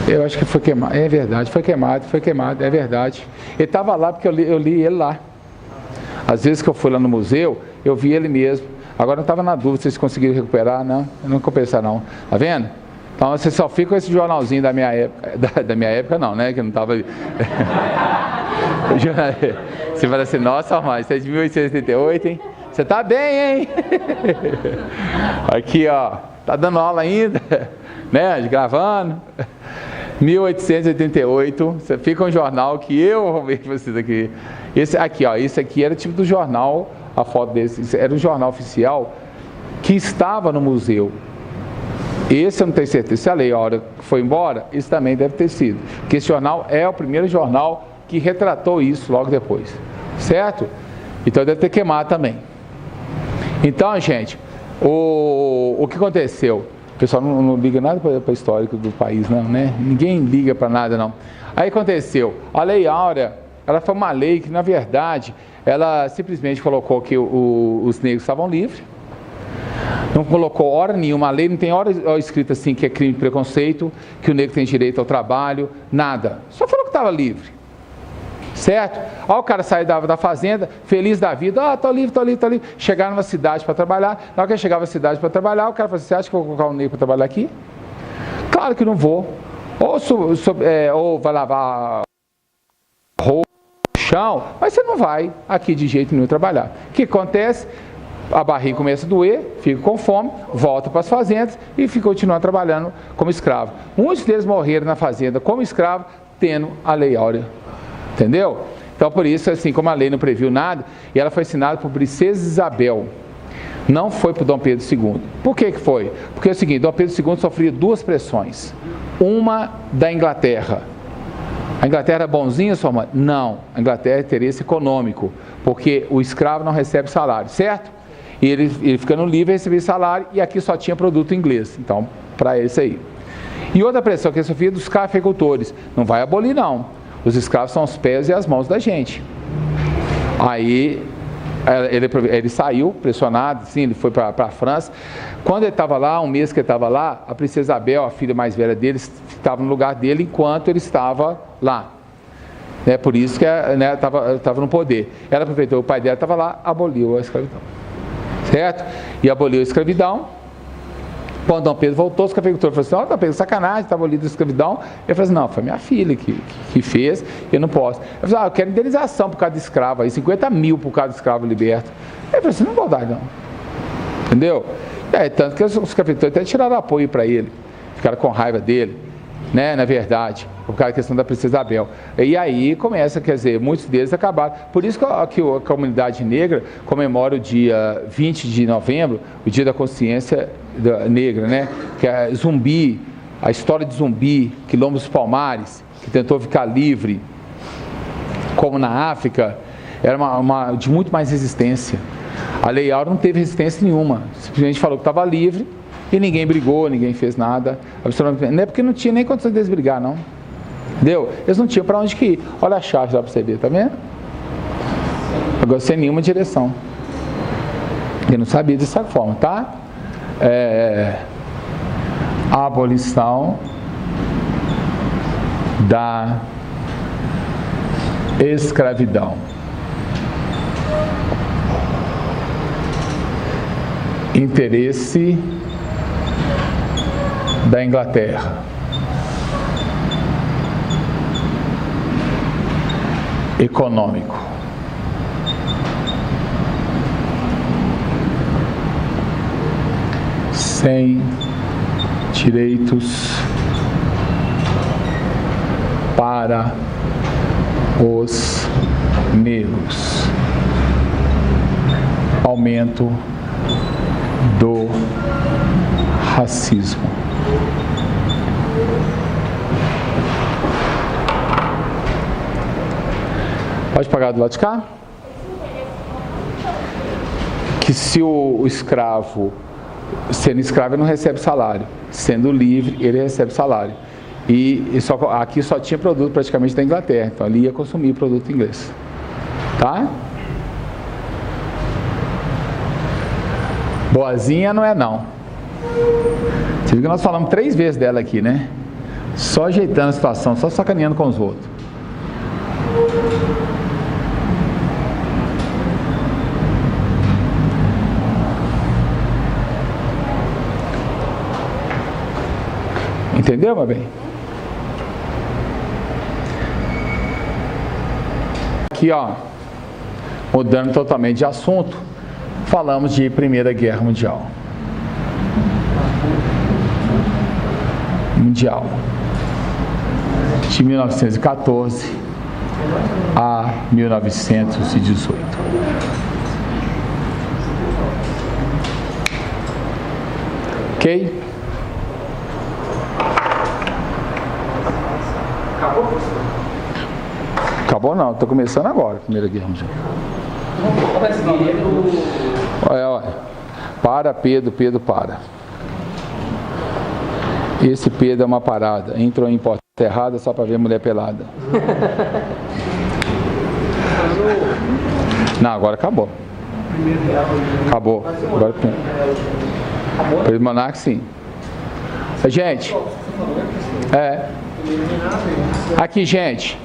Eu acho que foi queimado, é verdade, foi queimado, é verdade. Ele estava lá porque eu li ele lá. Às vezes que eu fui lá no museu, eu vi ele mesmo. Agora eu estava na dúvida se vocês conseguiram recuperar, não, eu não compensar não. Tá vendo? Então você só fica com esse jornalzinho da minha época, da minha época não, né? Que eu não estava ali. Você fala assim, nossa, mas você é de 1888, hein? Você tá bem, hein? Aqui, ó, tá dando aula ainda, né? Gravando. 1888, você fica um jornal que eu vou ver vocês aqui. Esse aqui, ó, esse aqui era tipo do jornal, a foto desse, era um jornal oficial que estava no museu. Esse eu não tenho certeza, se a Lei Áurea foi embora, isso também deve ter sido. Porque esse jornal é o primeiro jornal que retratou isso logo depois, certo? Então deve ter queimado também. Então, gente, o que aconteceu? O pessoal não liga nada para o histórico do país, não, né? Ninguém liga para nada, não. Aí aconteceu, a Lei Áurea, ela foi uma lei que, na verdade, ela simplesmente colocou que os negros estavam livres. Não colocou hora nenhuma, a lei não tem hora escrita assim que é crime de preconceito, que o negro tem direito ao trabalho, nada. Só falou que estava livre. Certo? Aí o cara saiu da fazenda, feliz da vida, tô livre. Chegar numa cidade para trabalhar, na hora que ele chegava na cidade para trabalhar, o cara falou assim, você acha que eu vou colocar um negro para trabalhar aqui? Claro que não vou. Ou vai lavar roupa, chão, mas você não vai aqui de jeito nenhum trabalhar. O que acontece? A barriga começa a doer, fica com fome, volta para as fazendas e continua trabalhando como escravo. Muitos deles morreram na fazenda como escravo, tendo a Lei Áurea. Entendeu? Então, por isso, assim, como a lei não previu nada, e ela foi assinada por Princesa Isabel, não foi por Dom Pedro II. Por que foi? Porque é o seguinte, Dom Pedro II sofria duas pressões. Uma da Inglaterra. A Inglaterra é bonzinha, sua mãe? Não. A Inglaterra é interesse econômico, porque o escravo não recebe salário, certo? E ele ficando livre, recebia salário, e aqui só tinha produto inglês. Então, para esse aí. E outra pressão que ele sofria dos cafeicultores. Não vai abolir, não. Os escravos são os pés e as mãos da gente. Aí ele saiu pressionado, assim, ele foi para a França. Quando ele estava lá, um mês que ele estava lá, a princesa Isabel, a filha mais velha dele, estava no lugar dele enquanto ele estava lá. Por isso que estava no poder. Ela aproveitou, o pai dela estava lá, aboliu a escravidão. Certo? E aboliu a escravidão. Quando Dom Pedro voltou, os cafeicultores falaram assim, olha, Dom Pedro, sacanagem, estava abolido a escravidão. Ele falou assim, não, foi minha filha que fez, eu não posso. Ele falou, eu quero indenização por causa de escravo, aí 50 mil por causa de escravo liberto. Ele falou assim, não vou dar não. Entendeu? Tanto que os cafeicultores até tiraram apoio para ele, ficaram com raiva dele, né, na verdade, por causa da questão da princesa Isabel. E aí começa, quer dizer, muitos deles acabaram. Por isso que a comunidade negra comemora o dia 20 de novembro, o dia da consciência negra, né? Que é Zumbi, a história de Zumbi, Quilombo dos Palmares, que tentou ficar livre, como na África, era de muito mais resistência. A Lei Áurea não teve resistência nenhuma, simplesmente falou que estava livre e ninguém brigou, ninguém fez nada. Não é porque não tinha nem condição de desbrigar, não. Entendeu? Eles não tinham para onde que ir. Olha a chave lá para você ver, tá vendo? Agora sem nenhuma direção. Eu não sabia dessa forma, tá? A abolição da escravidão. Interesse da Inglaterra. Econômico. Sem direitos para os negros. Aumento do racismo. Pode pagar do lado de cá? Que se o escravo, sendo escravo, ele não recebe salário. Sendo livre, ele recebe salário. E aqui só tinha produto praticamente da Inglaterra. Então ele ia consumir produto inglês. Tá? Boazinha não é não. Você viu que nós falamos 3 vezes dela aqui, né? Só ajeitando a situação, só sacaneando com os outros. Entendeu, meu bem? Aqui, ó, mudando totalmente de assunto, falamos de Primeira Guerra Mundial. De 1914 a 1918. Ok? Acabou não, estou começando agora a Primeira Guerra Mundial. Olha. Para, Pedro, para. Esse Pedro é uma parada. Entrou em porta errada só para ver mulher pelada. Não, agora acabou. Acabou. Agora Pedro Monarca, sim. Gente, aqui, gente,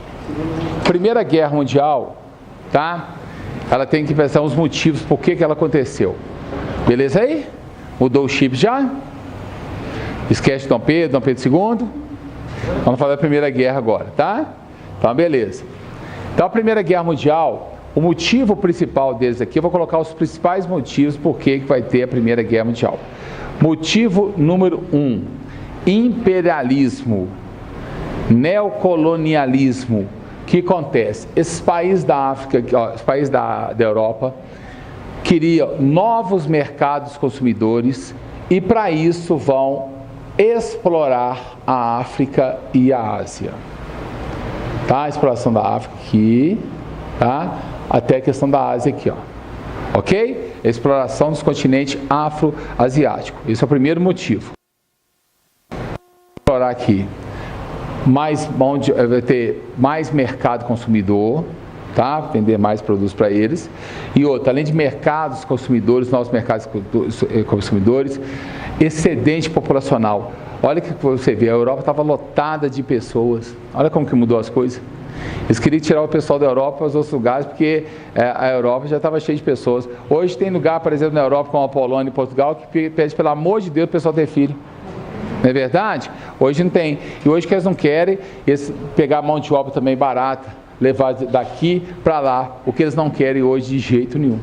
Primeira Guerra Mundial, tá? Ela tem que pensar os motivos por que ela aconteceu. Beleza aí? Mudou o chip já? Esquece Dom Pedro II. Vamos falar da Primeira Guerra agora, tá? Então, beleza. Então, a Primeira Guerra Mundial, o motivo principal deles aqui, eu vou colocar os principais motivos por que vai ter a Primeira Guerra Mundial. Motivo número 1, imperialismo, neocolonialismo. O que acontece? Esses países da África, os países da Europa, queriam novos mercados consumidores e para isso vão explorar a África e a Ásia. Tá? A exploração da África aqui, tá? Até a questão da Ásia aqui, ó. Ok? Exploração dos continentes afro-asiático. Esse é o primeiro motivo. Explorar aqui. Vai ter mais mercado consumidor, tá? Vender mais produtos para eles. E outra, além de mercados consumidores, novos mercados consumidores, excedente populacional. Olha que você vê, a Europa estava lotada de pessoas. Olha como que mudou as coisas. Eles queriam tirar o pessoal da Europa para os outros lugares, porque a Europa já estava cheia de pessoas. Hoje tem lugar, por exemplo, na Europa, como a Polônia e Portugal, que pede, pelo amor de Deus, o pessoal ter filho. Não é verdade? Hoje não tem. E hoje que eles não querem, eles pegar mão de obra também barata, levar daqui para lá, o que eles não querem hoje de jeito nenhum.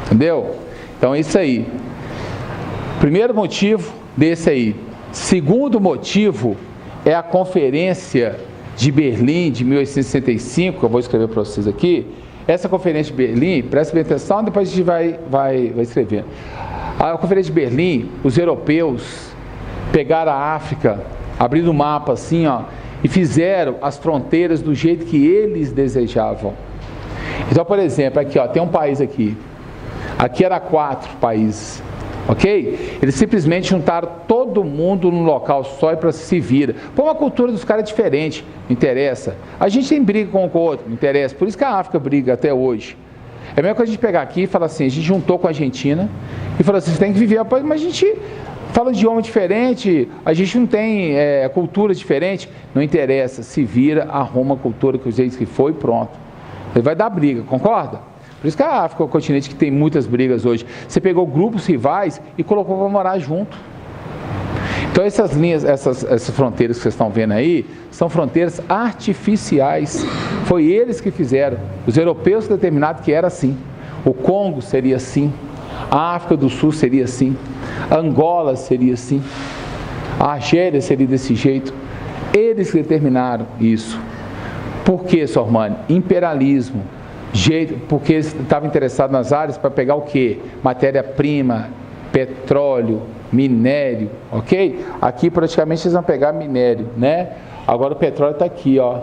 Entendeu? Então é isso aí. Primeiro motivo desse aí. Segundo motivo é a Conferência de Berlim de 1865, que eu vou escrever para vocês aqui. Essa Conferência de Berlim, presta bem atenção, depois a gente vai escrevendo. A Conferência de Berlim, os europeus pegaram a África, abriram o mapa assim, ó, e fizeram as fronteiras do jeito que eles desejavam. Então, por exemplo, aqui, ó, tem um país aqui. Aqui era 4 países. Ok? Eles simplesmente juntaram todo mundo num local só e para se vira. Pô, uma cultura dos caras é diferente, não interessa. A gente tem briga com o outro, não interessa. Por isso que a África briga até hoje. É melhor que a gente pegar aqui e falar assim, a gente juntou com a Argentina e falou assim, você tem que viver, mas a gente fala de idioma diferente, a gente não tem cultura diferente, não interessa, se vira, arruma a cultura que o jeito que foi e pronto. Ele vai dar briga, concorda? Por isso que a África é um continente que tem muitas brigas hoje. Você pegou grupos rivais e colocou para morar junto. Então essas linhas, essas fronteiras que vocês estão vendo aí, são fronteiras artificiais. Foi eles que fizeram. Os europeus determinaram que era assim. O Congo seria assim. A África do Sul seria assim. A Angola seria assim. A Argélia seria desse jeito. Eles determinaram isso. Por que, Sormani? Imperialismo. Porque eles estavam interessados nas áreas para pegar o quê? Matéria-prima, petróleo, minério, ok? Aqui praticamente eles vão pegar minério, né? Agora o petróleo está aqui, ó.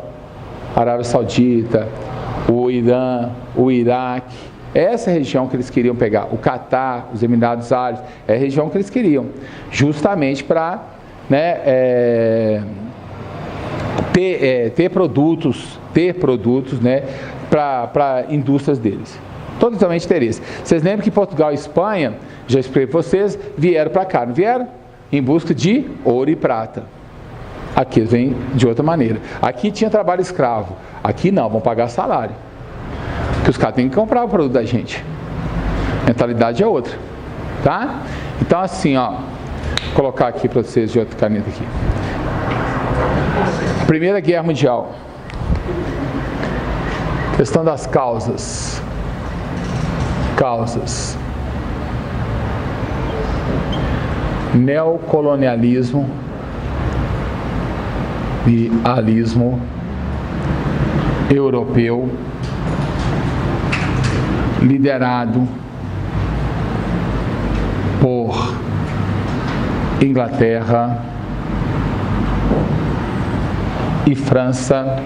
Arábia Saudita, o Irã, o Iraque. Essa é a região que eles queriam pegar. O Catar, os Emirados Árabes, é a região que eles queriam, justamente para, né, ter produtos, né, para indústrias deles. Totalmente interesse. Vocês lembram que Portugal e Espanha, já expliquei para vocês, vieram para cá, não vieram? Em busca de ouro e prata. Aqui eles vêm de outra maneira. Aqui tinha trabalho escravo. Aqui não, vão pagar salário. Porque os caras têm que comprar o produto da gente. A mentalidade é outra. Tá? Então assim, ó. Vou colocar aqui para vocês de outra caneta aqui. Primeira Guerra Mundial. Questão das causas. Neocolonialismo e alismo europeu, liderado por Inglaterra e França,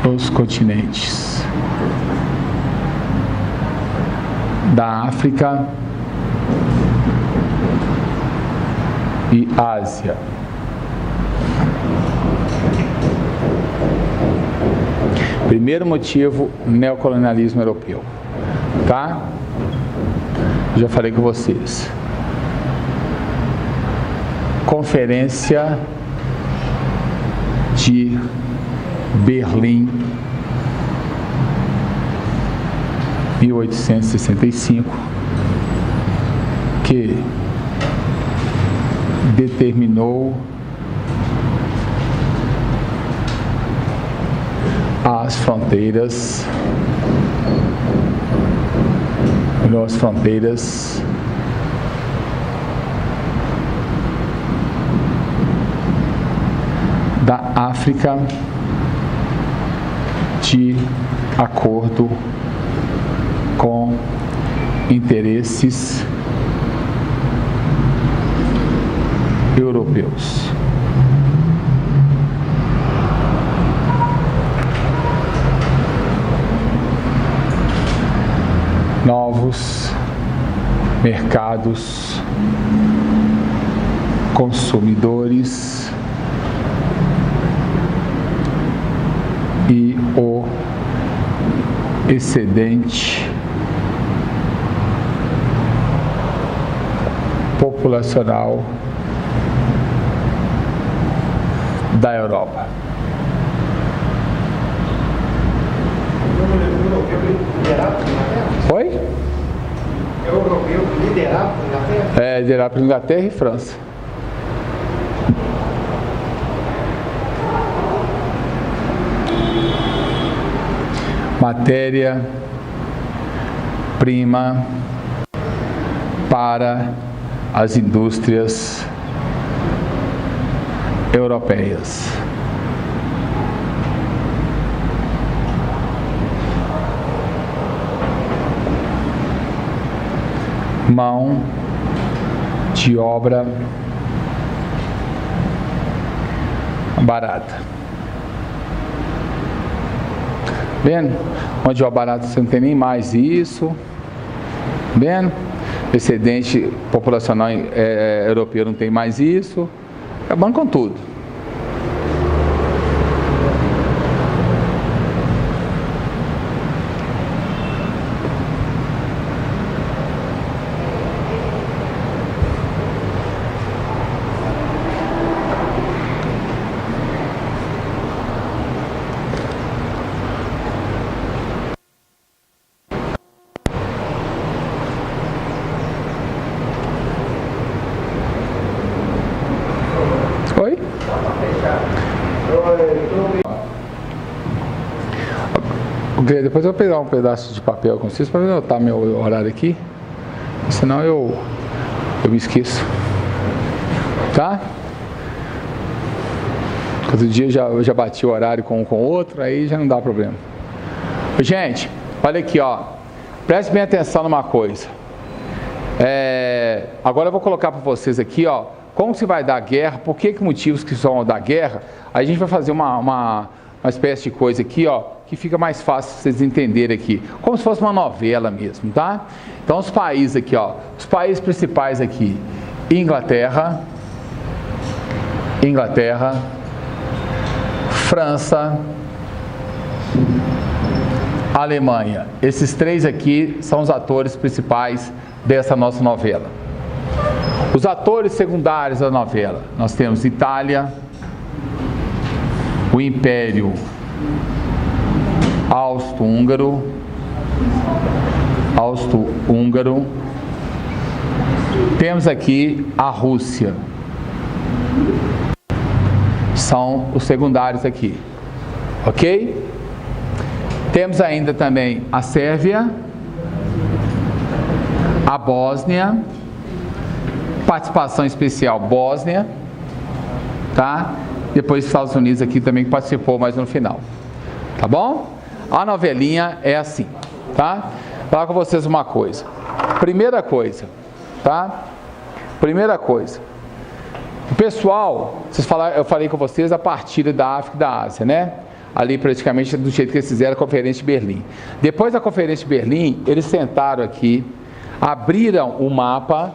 nos continentes da África e Ásia. Primeiro motivo, neocolonialismo europeu. Tá? Já falei com vocês. Conferência de Berlim, 1865, que determinou as fronteiras da África de acordo com interesses europeus. Novos mercados, consumidores e o excedente populacional da Europa. Oi? É o europeu liderado por Inglaterra? É, liderado por Inglaterra e França. Matéria-prima para as indústrias europeias. Mão de obra barata. Vendo? Mão de obra barata, você não tem nem mais isso. Vendo? Excedente populacional europeu não tem mais isso. Acabando com tudo. Oi? Depois eu vou pegar um pedaço de papel com vocês para anotar meu horário aqui, senão eu me esqueço, tá? Outro dia eu já bati o horário com um com o outro, aí já não dá problema. Gente, olha aqui, ó, preste bem atenção numa coisa. Agora eu vou colocar para vocês aqui, ó, como se vai dar guerra, por que motivos que são da guerra, a gente vai fazer uma espécie de coisa aqui, ó, que fica mais fácil vocês entenderem aqui, como se fosse uma novela mesmo, tá? Então os países aqui, ó, os países principais aqui, Inglaterra, França, Alemanha. Esses três aqui são os atores principais dessa nossa novela. Os atores secundários da novela, nós temos Itália, o Império Austro-Húngaro, temos aqui a Rússia. São os secundários aqui, ok? Temos ainda também a Sérvia, a Bósnia, participação especial Bósnia, tá? Depois os Estados Unidos aqui também que participou, mas no final, tá bom? A novelinha é assim, tá? Vou falar com vocês uma coisa. Primeira coisa, tá? O pessoal, eu falei com vocês a partir da África e da Ásia, né? Ali praticamente do jeito que eles fizeram a Conferência de Berlim. Depois da Conferência de Berlim, eles sentaram aqui, abriram o mapa,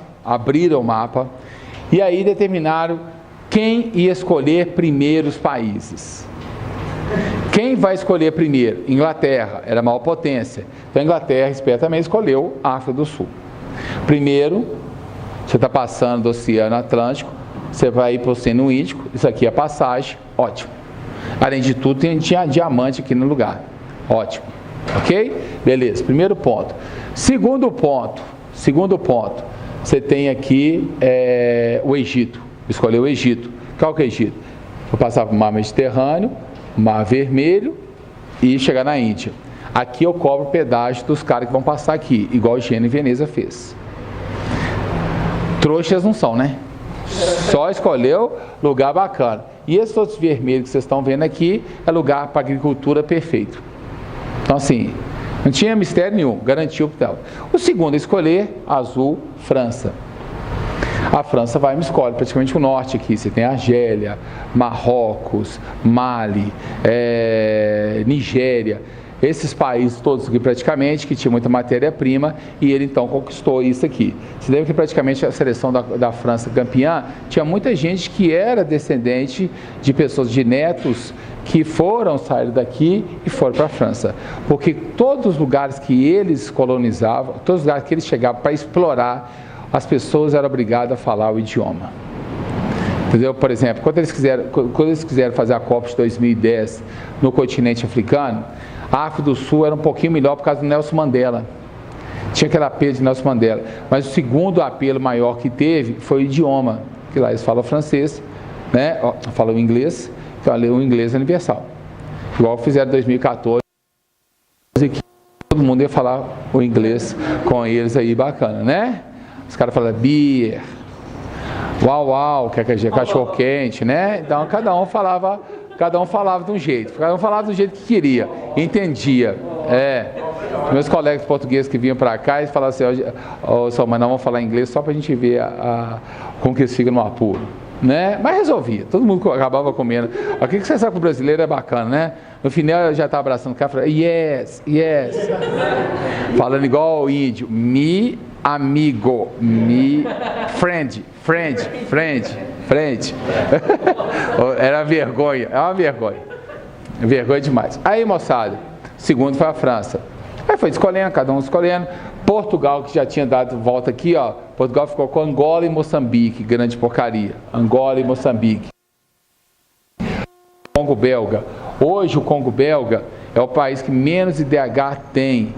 e aí determinaram quem ia escolher primeiro os países. Quem vai escolher primeiro? Inglaterra, era a maior potência. Então a Inglaterra, espertamente, escolheu a África do Sul. Primeiro, você está passando do Oceano Atlântico, você vai ir para o Oceano Índico, isso aqui é a passagem, ótimo. Além de tudo, tinha diamante aqui no lugar, ótimo, ok? Beleza, primeiro ponto. Segundo ponto, você tem aqui o Egito, escolheu o Egito. Qual que é o Egito? Vou passar para o Mar Mediterrâneo, Mar Vermelho e chegar na Índia. Aqui eu cobro pedágio dos caras que vão passar aqui, igual Gênova e Veneza fez. Trouxas não são, né? Só escolheu lugar bacana. E esses outros vermelhos que vocês estão vendo aqui é lugar para agricultura perfeito. Então assim, não tinha mistério nenhum, garantiu para ela. O segundo a escolher, azul, França. A França vai e me escolhe praticamente o norte aqui. Você tem Argélia, Marrocos, Mali, Nigéria. Esses países todos aqui praticamente, que tinha muita matéria-prima, e ele então conquistou isso aqui. Você deve que praticamente a seleção da França campeã, tinha muita gente que era descendente de pessoas, de netos, que saíram daqui e foram para a França. Porque todos os lugares que eles colonizavam, todos os lugares que eles chegavam para explorar, as pessoas eram obrigadas a falar o idioma. Entendeu? Por exemplo, quando eles quiseram fazer a Copa de 2010 no continente africano, a África do Sul era um pouquinho melhor por causa do Nelson Mandela. Tinha aquele apelo de Nelson Mandela. Mas o segundo apelo maior que teve foi o idioma. Que lá eles falam francês, né? Falam inglês, o inglês é universal. Igual fizeram em 2014, que todo mundo ia falar o inglês com eles aí, bacana, né? Os caras falam beer, uau, que é cachorro quente, né? Então cada um falava de um jeito, que queria, entendia. Meus colegas portugueses que vinham para cá e falavam assim, mas não vamos falar inglês só para a gente ver como que eles ficam no apuro, né? Mas resolvia, todo mundo acabava comendo. O que você sabe que o brasileiro é bacana, né? No final eu já estava abraçando o cara, falando, yes, falando igual o índio, me amigo, me friend. Era uma vergonha, vergonha demais. Aí, moçada, segundo foi a França. Aí foi escolhendo, cada um escolhendo. Portugal, que já tinha dado volta aqui, ó. Portugal ficou com Angola e Moçambique, grande porcaria. Angola e Moçambique. Congo belga. Hoje o Congo belga é o país que menos IDH tem.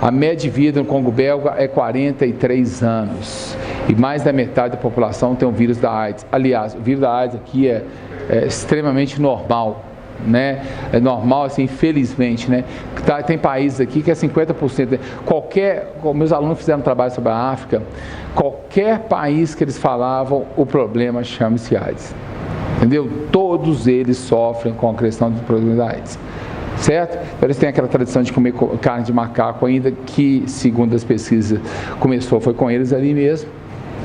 A média de vida no Congo belga é 43 anos. E mais da metade da população tem o vírus da AIDS. Aliás, o vírus da AIDS aqui é extremamente normal, né? É normal, assim, infelizmente, né? Tem países aqui que é 50%. Meus alunos fizeram um trabalho sobre a África, qualquer país que eles falavam, o problema chama-se AIDS. Entendeu? Todos eles sofrem com a questão do problema da AIDS. Certo? Então eles têm aquela tradição de comer carne de macaco ainda, que segundo as pesquisas foi com eles ali mesmo,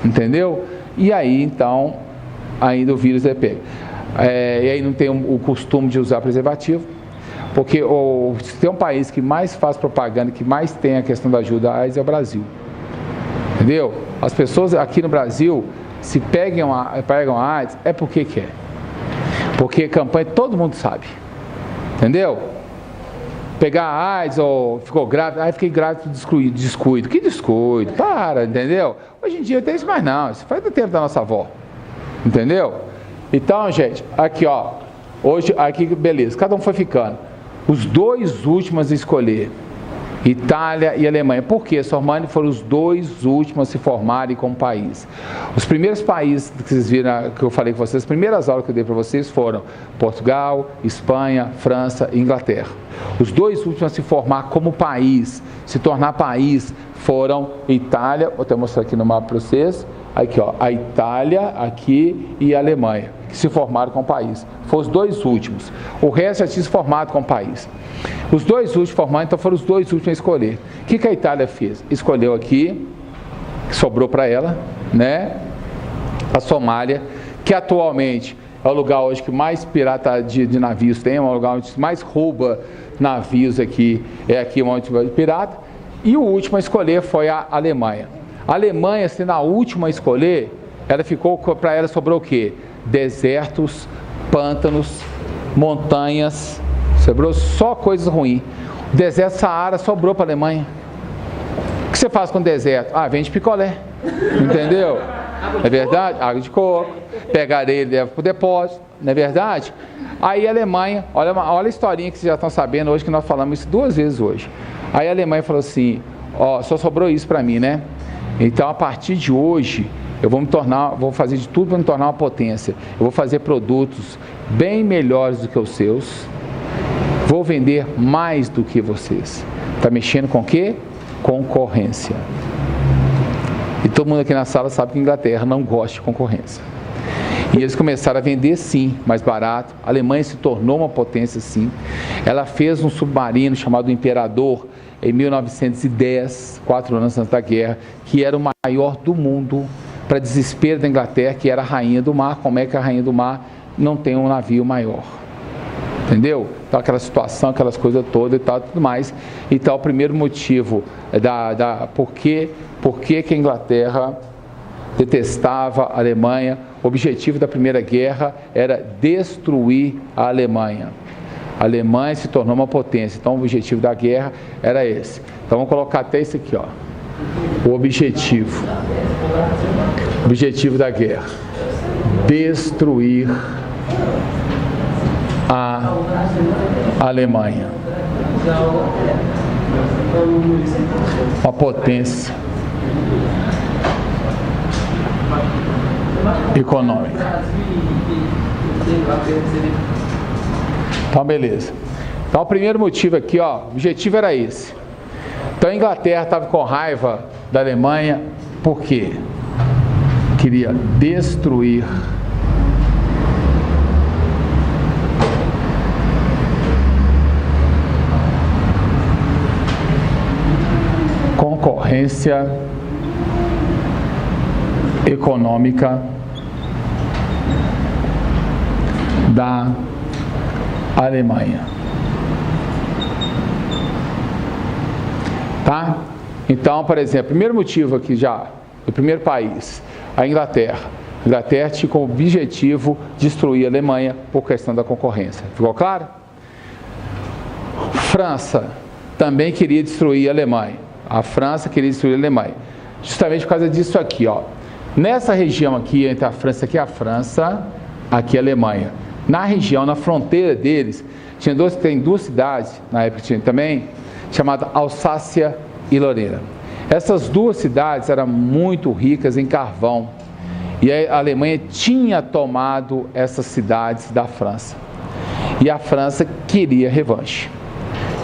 entendeu? E aí então ainda o vírus é pego. E aí não tem o costume de usar preservativo, porque se tem um país que mais faz propaganda, que mais tem a questão da ajuda à AIDS é o Brasil. Entendeu? As pessoas aqui no Brasil, se pegam a AIDS, é porque quer. Porque campanha todo mundo sabe. Entendeu? Pegar a AIDS ou ficou grávida, fiquei grávida por descuido. Que descuido? Para, entendeu? Hoje em dia tem isso mais não, isso faz do tempo da nossa avó. Entendeu? Então, gente, aqui ó, hoje, aqui beleza, cada um foi ficando. Os dois últimos a escolher, Itália e Alemanha. Por quê, Sormani? Foram os dois últimos a se formarem como país. Os primeiros países que vocês viram, que eu falei com vocês, as primeiras aulas que eu dei para vocês foram Portugal, Espanha, França e Inglaterra. Os dois últimos a se formar como país, se tornar país, foram Itália, vou até mostrar aqui no mapa para vocês, aqui ó, a Itália aqui e a Alemanha, que se formaram como país. Foram os dois últimos. O resto já tinha se formado como país. Os dois últimos formados, então foram os dois últimos a escolher. O que a Itália fez? Escolheu aqui, que sobrou para ela, né? A Somália, que atualmente é o lugar hoje que mais pirata de navios tem, é o lugar onde mais rouba navios aqui, é aqui onde pirata. E o último a escolher foi a Alemanha. A Alemanha, sendo a última a escolher, ela ficou, para ela sobrou o quê? Desertos, pântanos, montanhas, sobrou só coisas ruins. O deserto Saara sobrou para a Alemanha. O que você faz com o deserto? Vende picolé, entendeu? Não é verdade? Água de coco, pega areia e leva para o depósito, não é verdade? Aí a Alemanha, olha a historinha que vocês já estão sabendo hoje, que nós falamos isso 2 vezes hoje. Aí a Alemanha falou assim, só sobrou isso para mim, né? Então a partir de hoje, eu vou fazer de tudo para me tornar uma potência. Eu vou fazer produtos bem melhores do que os seus. Vou vender mais do que vocês. Está mexendo com o quê? Concorrência. E todo mundo aqui na sala sabe que a Inglaterra não gosta de concorrência. E eles começaram a vender sim, mais barato. A Alemanha se tornou uma potência sim. Ela fez um submarino chamado Imperador em 1910, 4 anos antes da guerra, que era o maior do mundo, para desespero da Inglaterra, que era a rainha do mar. Como é que a rainha do mar não tem um navio maior? Entendeu? Então aquela situação, aquelas coisas todas e tal, tudo mais. Então o primeiro motivo por que a Inglaterra detestava a Alemanha, o objetivo da Primeira Guerra era destruir a Alemanha. A Alemanha se tornou uma potência, então o objetivo da guerra era esse. Então vamos colocar até isso aqui, ó. O objetivo da guerra: destruir a Alemanha. Uma potência econômica. Então, beleza. Então, o primeiro motivo aqui, ó, o objetivo era esse. Então, a Inglaterra estava com raiva da Alemanha, por quê? Queria destruir concorrência econômica da Alemanha. Tá? Então, por exemplo, primeiro motivo aqui já, o primeiro país, a Inglaterra. A Inglaterra tinha como objetivo destruir a Alemanha por questão da concorrência. Ficou claro? França também queria destruir a Alemanha. A França queria destruir a Alemanha. Justamente por causa disso aqui, ó. Nessa região aqui, entre a França, aqui a Alemanha. Na região, na fronteira deles, tem duas cidades, na época tinha também, chamadas Alsácia e Lorena. Essas duas cidades eram muito ricas em carvão. E a Alemanha tinha tomado essas cidades da França. E a França queria revanche.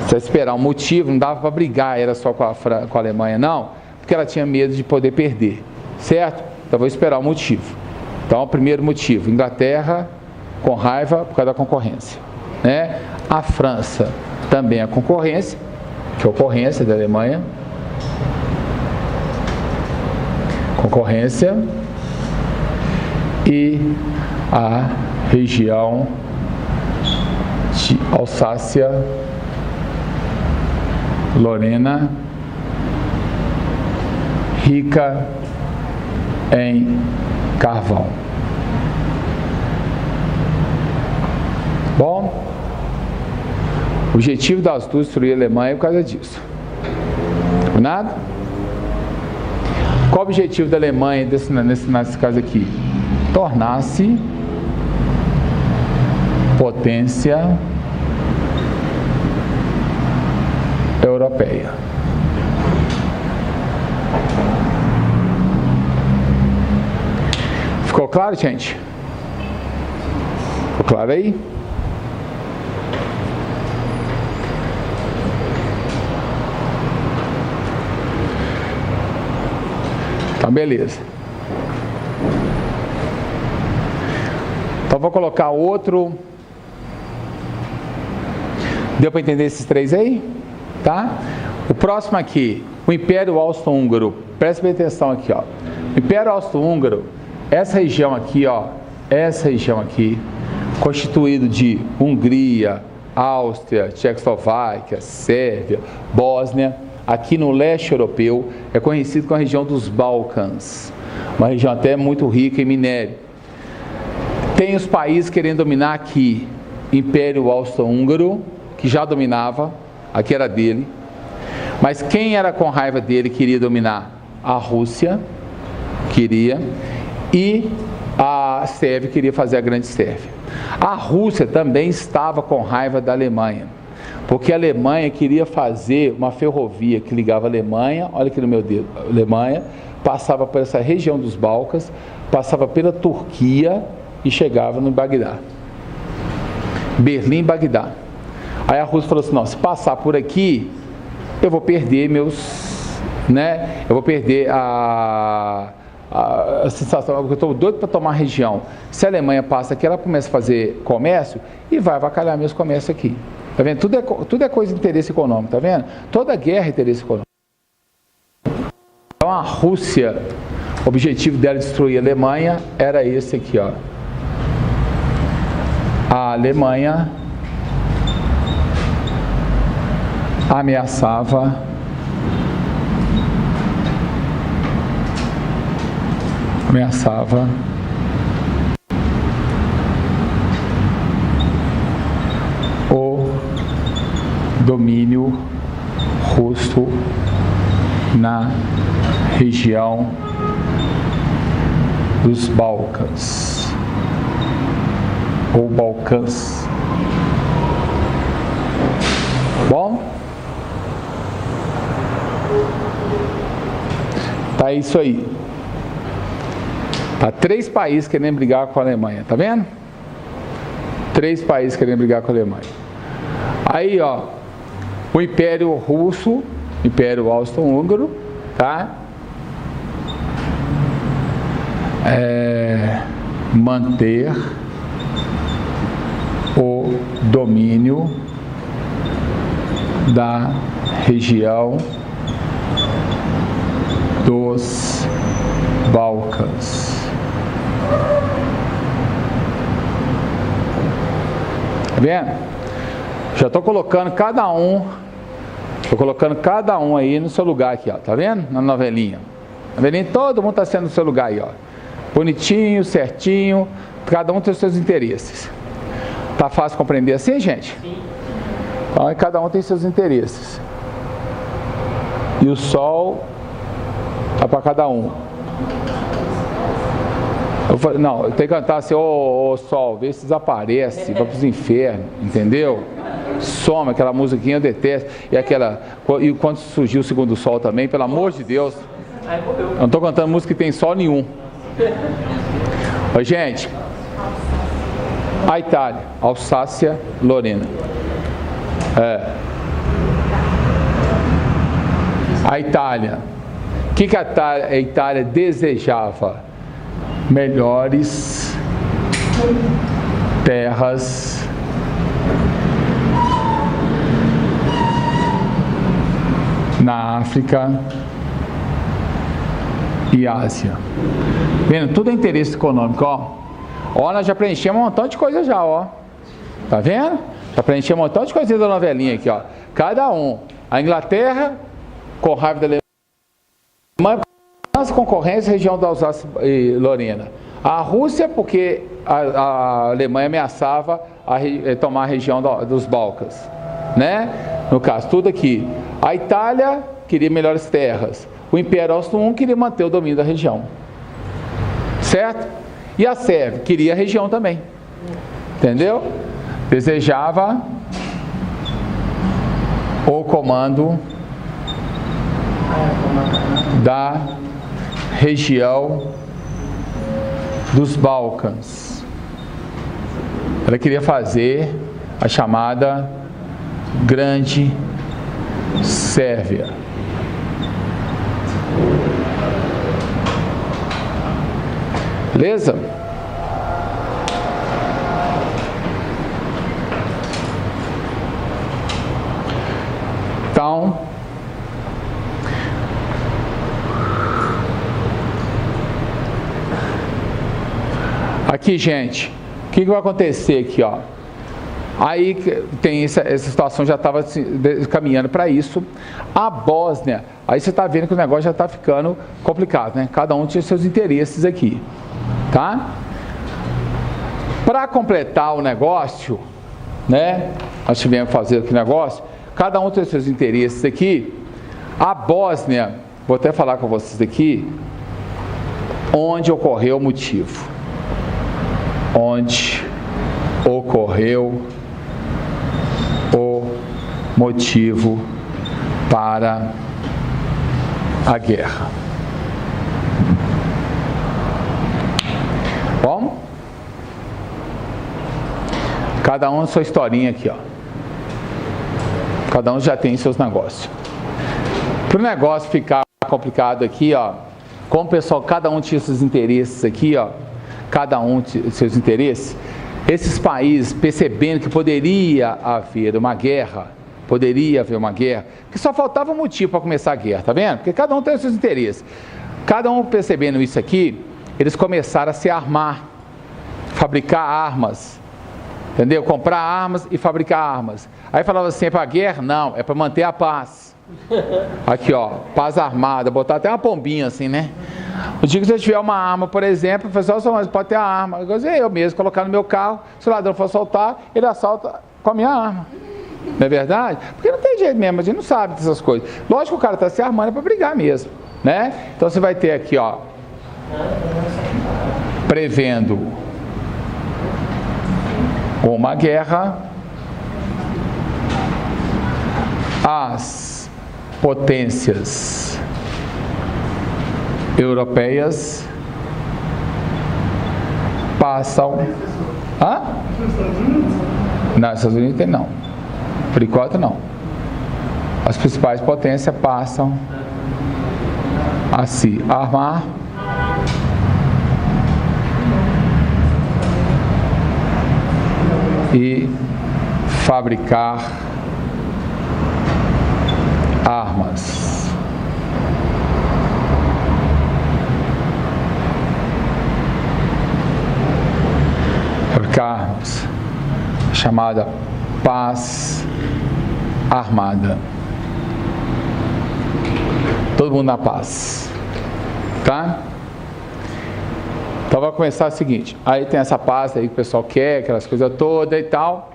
Você esperar um motivo, não dava para brigar, era só com a Alemanha, não, porque ela tinha medo de poder perder, certo? Então vou esperar o motivo. Então, o primeiro motivo, Inglaterra com raiva por causa da concorrência, né? A França também a concorrência, que é a ocorrência da Alemanha. e a região de Alsácia, Lorena, rica em carvão. Bom, o objetivo das duas destruir a Alemanha é por causa disso. Combinado? Qual o objetivo da Alemanha nesse caso aqui? Tornar-se potência europeia. Ficou claro, gente? Ficou claro aí? Então, beleza. Então, vou colocar outro. Deu para entender esses três aí? Tá? O próximo aqui, o Império Austro-Húngaro. Presta bem atenção aqui, ó. O Império Austro-Húngaro, essa região aqui, ó, constituído de Hungria, Áustria, Tchecoslováquia, Sérvia, Bósnia, aqui no leste europeu, é conhecido como a região dos Balcãs, uma região até muito rica em minério. Tem os países querendo dominar aqui, Império Austro-Húngaro, que já dominava, aqui era dele, mas quem era com raiva dele queria dominar? A Rússia, queria, e a Sérvia queria fazer a Grande Sérvia. A Rússia também estava com raiva da Alemanha, porque a Alemanha queria fazer uma ferrovia que ligava a Alemanha, olha aqui no meu dedo, a Alemanha, passava por essa região dos Balcãs, passava pela Turquia e chegava no Bagdá. Berlim e Bagdá. Aí a Rússia falou assim, não, se passar por aqui, eu vou perder eu vou perder a sensação, porque eu estou doido para tomar a região. Se a Alemanha passa aqui, ela começa a fazer comércio e vai avacalhar meus comércios aqui. Tá vendo? Tudo é coisa de interesse econômico, tá vendo? Toda guerra é interesse econômico. Então a Rússia, o objetivo dela de destruir a Alemanha era esse aqui, ó. A Alemanha ameaçava o domínio russo na região dos Balcãs ou Balcãs. Bom? Tá isso aí. Tá 3 países querendo brigar com a Alemanha, tá vendo? 3 países querendo brigar com a Alemanha. Aí, ó, o Império Russo, Império Austro-Húngaro, tá? Manter o domínio da região dos Balcãs. Tá vendo? Já estou colocando cada um aí no seu lugar aqui, ó. Tá vendo? Na novelinha. Novelinha, todo mundo está sendo no seu lugar aí, ó. Bonitinho, certinho, cada um tem os seus interesses. Tá fácil compreender assim, gente? Sim. Então, cada um tem seus interesses. E o sol tá para cada um. Eu falei, não, eu tenho que cantar assim, ô sol, vê se desaparece, vai para os infernos, entendeu? Some, aquela musiquinha eu detesto. E quando surgiu o segundo sol também, pelo amor de Deus. Eu não estou cantando música que tem sol nenhum. Ô, gente, a Itália, Alsácia, Lorena. A Itália. O que a Itália desejava? Melhores terras na África e Ásia. Vendo? Tudo é interesse econômico, ó. Ó, nós já preenchemos um montão de coisa já, ó. Tá vendo? Já preenchemos um montão de coisinhas da novelinha aqui, ó. Cada um. A Inglaterra, com raiva da Alemanha, nossa concorrência, região da Alsácia e Lorena. A Rússia, porque a Alemanha ameaçava tomar a região dos Balcãs, né? No caso, tudo aqui. A Itália queria melhores terras. O Império Austro-Húngaro queria manter o domínio da região. Certo? E a Sérvia queria a região também. Entendeu? Desejava o comando da região dos Balcãs. Ela queria fazer a chamada Grande Sérvia. Beleza? Então, aqui, gente, o que vai acontecer aqui, ó? Aí tem essa situação, já estava caminhando para isso. A Bósnia, aí você está vendo que o negócio já está ficando complicado, né? Cada um tinha seus interesses aqui, tá? Para completar o negócio, né? Nós tivemos que fazer aqui o negócio. Cada um tem seus interesses aqui. A Bósnia, vou até falar com vocês aqui, onde ocorreu o motivo. Onde ocorreu o motivo para a guerra. Bom? Cada um sua historinha aqui, ó. Cada um já tem seus negócios. Para o negócio ficar complicado aqui, ó, como o pessoal, cada um tinha seus interesses aqui, ó, cada um tinha seus interesses, esses países percebendo que poderia haver uma guerra, que só faltava um motivo para começar a guerra, tá vendo? Porque cada um tem os seus interesses. Cada um percebendo isso aqui, eles começaram a se armar, fabricar armas, entendeu? Comprar armas e fabricar armas. Aí falava assim, é para a guerra? Não, é para manter a paz. Aqui, ó, paz armada, botar até uma pombinha assim, né? O dia que você tiver uma arma, por exemplo, o pessoal pode ter a arma. Eu mesmo, colocar no meu carro, se o ladrão for assaltar, ele assalta com a minha arma. Não é verdade? Porque não tem jeito mesmo, a gente não sabe dessas coisas. Lógico que o cara está se armando para brigar mesmo, né? Então você vai ter aqui, ó, prevendo uma guerra, as potências europeias passam. Hã? Não, nos Estados Unidos tem não. Por enquanto não. As principais potências passam a se armar e fabricar armas. Fabricar armas. Chamada paz armada. Todo mundo na paz. Tá? Então vai começar o seguinte, aí tem essa paz aí que o pessoal quer, aquelas coisas todas e tal,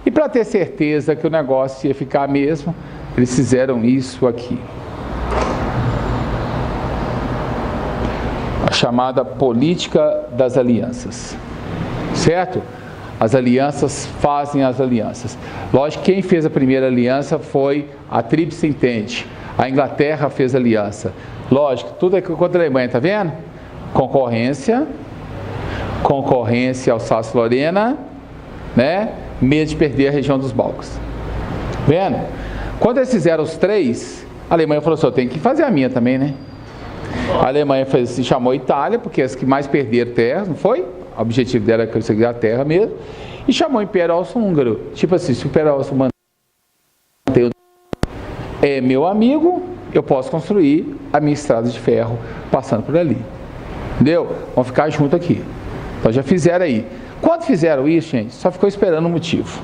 e para ter certeza que o negócio ia ficar mesmo, eles fizeram isso aqui. A chamada política das alianças, certo? As alianças fazem as alianças. Lógico que quem fez a primeira aliança foi a Tríplice Entente. A Inglaterra fez aliança. Lógico, tudo é contra a Alemanha, tá vendo? Concorrência Alsácia-Lorena, né? Medo de perder a região dos Balcãs. Vendo? Quando eles fizeram os três, a Alemanha falou assim, eu tenho que fazer a minha também, né? A Alemanha se chamou Itália, porque as que mais perderam terra, não foi? O objetivo dela era conseguir a terra mesmo. E chamou o Império Austro-Húngaro. Tipo assim, se o Império Austro-Húngaro é meu amigo, eu posso construir a minha estrada de ferro passando por ali. Entendeu? Vamos ficar junto aqui. Então já fizeram aí. Quando fizeram isso, gente, só ficou esperando o motivo.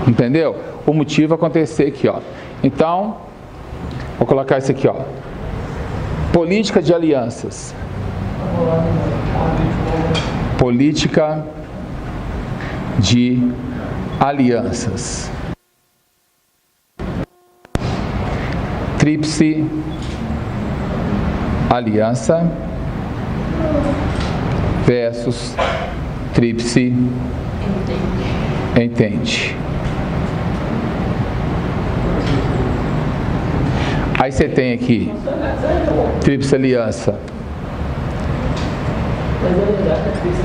Entendeu? O motivo acontecer aqui, ó. Então, vou colocar isso aqui, ó. Política de alianças. Política de alianças. Tríplice aliança versus tríplice entende. Aí você tem aqui tríplice aliança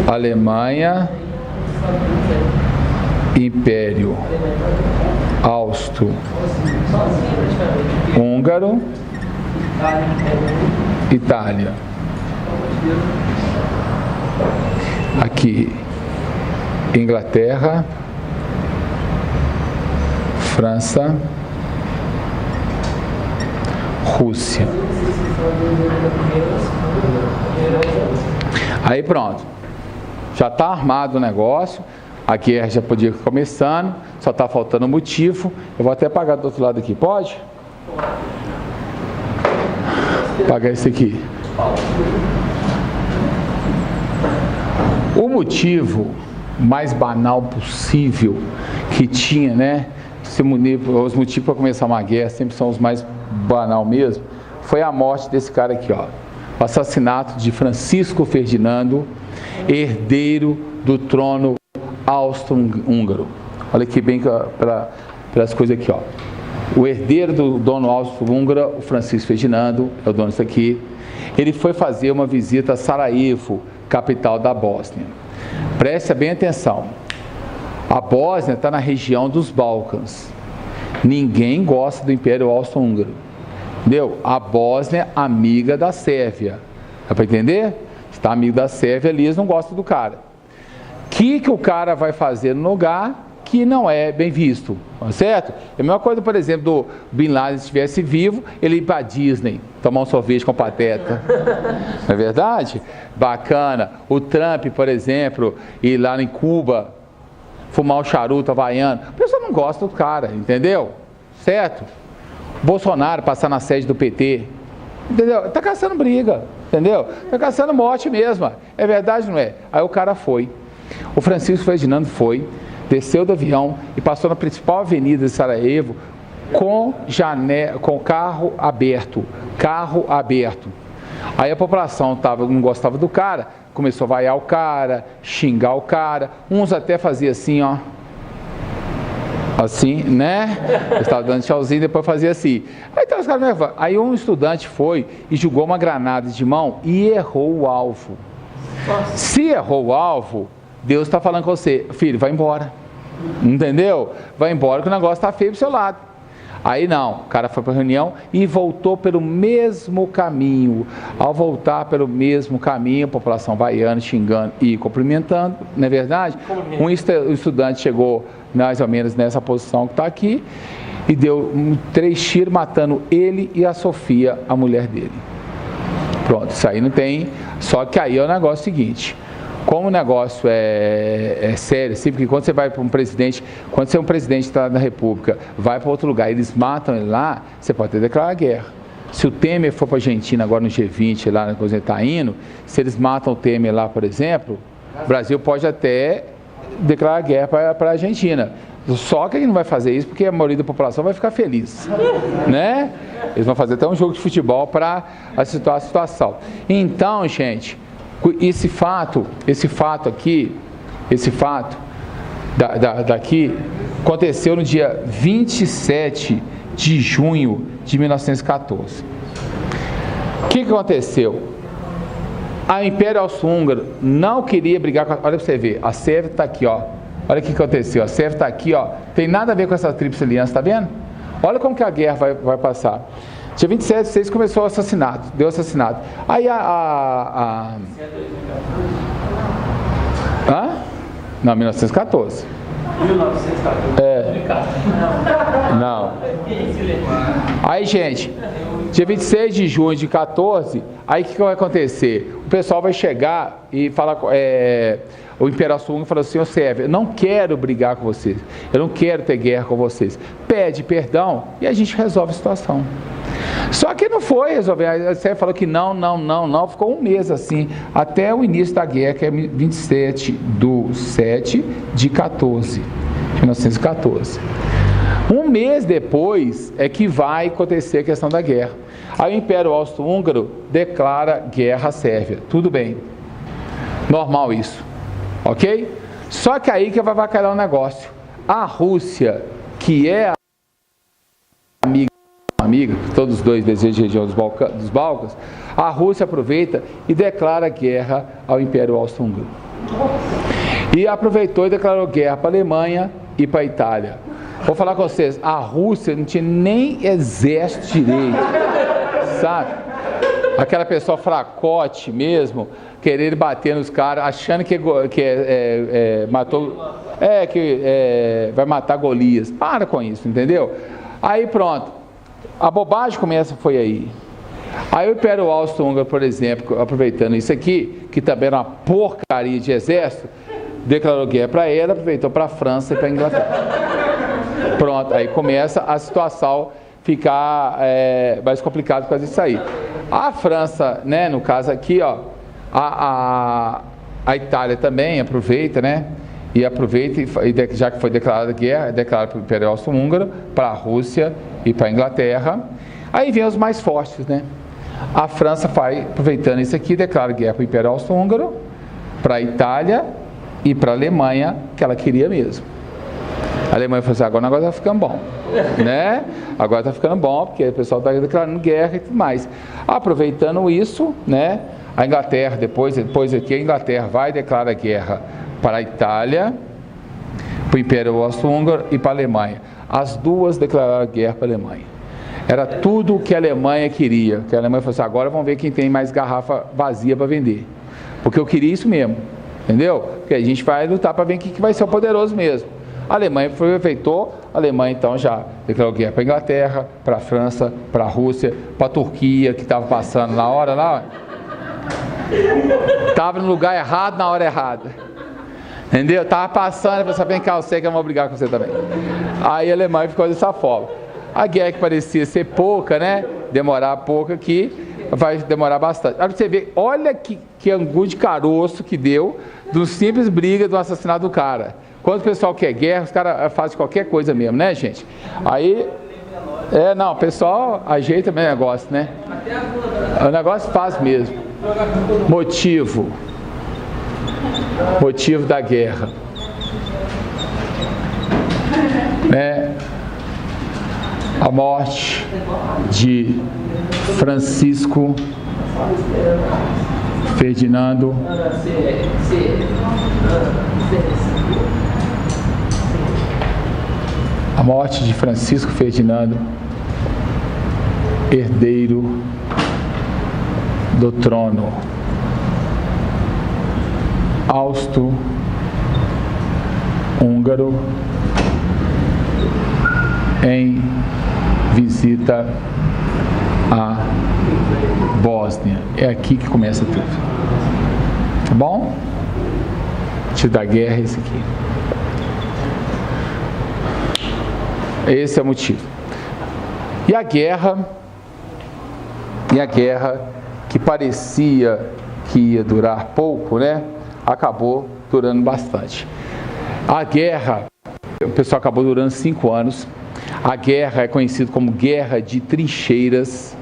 Alemanha, Império Austro-Húngaro, Itália. Aqui Inglaterra, França, Rússia. Aí pronto, já está armado o negócio, a guerra já podia ir começando, só está faltando o motivo. Eu vou até apagar do outro lado aqui, pode? Apagar esse aqui. O motivo mais banal possível que tinha, né? Os motivos para começar uma guerra sempre são os mais banal mesmo. Foi a morte desse cara aqui, ó. O assassinato de Francisco Ferdinando, herdeiro do trono austro-húngaro. Olha aqui bem para as coisas aqui, ó. O herdeiro do dono austro-húngaro, o Francisco Ferdinando, é o dono disso aqui. Ele foi fazer uma visita a Sarajevo, capital da Bósnia. Preste bem atenção. A Bósnia está na região dos Balcãs. Ninguém gosta do Império Austro-Húngaro. Entendeu? A Bósnia, amiga da Sérvia. Dá para entender? Está amigo da Sérvia ali, eles não gostam do cara. O que o cara vai fazer no lugar que não é bem visto? Certo? É a mesma coisa, por exemplo, do Bin Laden, se estivesse vivo, ele ir para a Disney, tomar um sorvete com Pateta. Não é verdade? Bacana. O Trump, por exemplo, ir lá em Cuba, fumar o charuto havaiano. A pessoa não gosta do cara, entendeu? Certo? Bolsonaro passar na sede do PT, entendeu? Está caçando briga, entendeu? Está caçando morte mesmo. É verdade ou não é? Aí o cara foi. O Francisco Ferdinando foi, desceu do avião e passou na principal avenida de Sarajevo com carro aberto. Aí a população não gostava do cara, começou a vaiar o cara, xingar o cara. Uns até faziam assim, ó. Assim, né? Eu estava dando tchauzinho, depois fazia assim. Aí, então, os caras nervosos. Aí um estudante foi e jogou uma granada de mão e errou o alvo. Nossa. Se errou o alvo, Deus está falando com você, filho, vai embora. Entendeu? Vai embora que o negócio está feio pro seu lado. Aí não, o cara foi para a reunião e voltou pelo mesmo caminho. Ao voltar pelo mesmo caminho, a população vaiando, xingando e cumprimentando, não é verdade? Um estudante chegou mais ou menos nessa posição que está aqui e deu 3 tiros matando ele e a Sofia, a mulher dele. Pronto, isso aí não tem, só que aí é o negócio seguinte. Como o negócio é sério, assim, porque quando você vai para um presidente, quando você é um presidente da República, vai para outro lugar, eles matam ele lá, você pode ter declarado guerra. Se o Temer for para a Argentina agora no G20, lá na coisa ele está indo, se eles matam o Temer lá, por exemplo, o Brasil pode até declarar guerra para a Argentina. Só que ele não vai fazer isso porque a maioria da população vai ficar feliz, né? Eles vão fazer até um jogo de futebol para situar a situação. Então, gente, esse fato daqui aconteceu no dia 27 de junho de 1914. O que aconteceu? A Império Austro-Húngaro não queria brigar com a... Olha para você ver, a Sérvia está aqui, ó. Olha o que aconteceu, a Sérvia está aqui, ó. Tem nada a ver com essa tríplice aliança, tá vendo? Olha como que a guerra vai passar. Dia 27 de 6 começou o assassinato, deu assassinato. Aí Não, 1914. 1914. É. Não. Aí, gente, Dia 26 de junho de 14, aí o que vai acontecer? O pessoal vai chegar e falar, o imperador Austro-Húngaro fala assim: ô Sérvia, eu não quero brigar com vocês, eu não quero ter guerra com vocês, pede perdão e a gente resolve a situação. Só que não foi resolver, a Sérvia falou que não, ficou um mês assim, até o início da guerra, que é 27/7/14, 1914. Um mês depois é que vai acontecer a questão da guerra. Aí o Império Austro-Húngaro declara guerra à Sérvia. Tudo bem. Normal isso. Ok? Só que aí que vai avacalhar o negócio. A Rússia, que é amiga, todos os dois desejam a região dos Balcãs, a Rússia aproveita e declara guerra ao Império Austro-Húngaro. E aproveitou e declarou guerra para a Alemanha e para a Itália. Vou falar com vocês, a Rússia não tinha nem exército direito, sabe? Aquela pessoa fracote mesmo, querendo bater nos caras, achando que vai matar Golias. Para com isso, entendeu? Aí pronto, a bobagem foi aí. Aí o Império Austro-Húngaro, por exemplo, aproveitando isso aqui, que também era uma porcaria de exército, declarou guerra para ela, aproveitou para a França e para a Inglaterra. Pronto, aí começa a situação ficar mais complicada por causa disso aí. A França, né, no caso aqui, ó, a Itália também aproveita, né, e já que foi declarada guerra, declara para o Império Austro-Húngaro, para a Rússia e para a Inglaterra. Aí vem os mais fortes, né? A França vai, aproveitando isso aqui, declara guerra para o Império Austro-Húngaro, para a Itália e para a Alemanha, que ela queria mesmo. A Alemanha falou assim: agora o negócio está ficando bom, né? Agora está ficando bom, porque o pessoal está declarando guerra e tudo mais. Aproveitando isso, né? A Inglaterra, depois aqui, a Inglaterra vai declarar guerra para a Itália, para o Império Austro-Húngaro e para a Alemanha. As duas declararam guerra para a Alemanha. Era tudo o que a Alemanha queria. Que a Alemanha falou assim: agora vamos ver quem tem mais garrafa vazia para vender. Porque eu queria isso mesmo, entendeu? Porque a gente vai lutar para ver quem que vai ser o poderoso mesmo. A Alemanha aproveitou, a Alemanha então já declarou guerra para a Inglaterra, para a França, para a Rússia, para a Turquia, que estava passando na hora lá. Estava no lugar errado, na hora errada. Entendeu? Estava passando, para saber, vem cá, eu sei que eu vou brigar com você também. Aí a Alemanha ficou dessa forma. A guerra que parecia ser pouca, né? Demorar pouco aqui, vai demorar bastante. Olha para você ver, olha que angu de caroço que deu de um simples briga do assassinato do cara. Quando o pessoal quer guerra, os caras fazem qualquer coisa mesmo, né, gente? Aí, o pessoal ajeita bem o negócio, né? O negócio faz mesmo. Motivo da guerra. Né? A morte de Francisco Ferdinando herdeiro do trono austro-húngaro, em visita à Bósnia. É aqui que começa tudo. Tá bom? Motivo da guerra é esse aqui. Esse é o motivo. E a guerra que parecia que ia durar pouco, né? Acabou durando bastante. A guerra, o pessoal acabou durando 5 anos. A guerra é conhecida como guerra de trincheiras,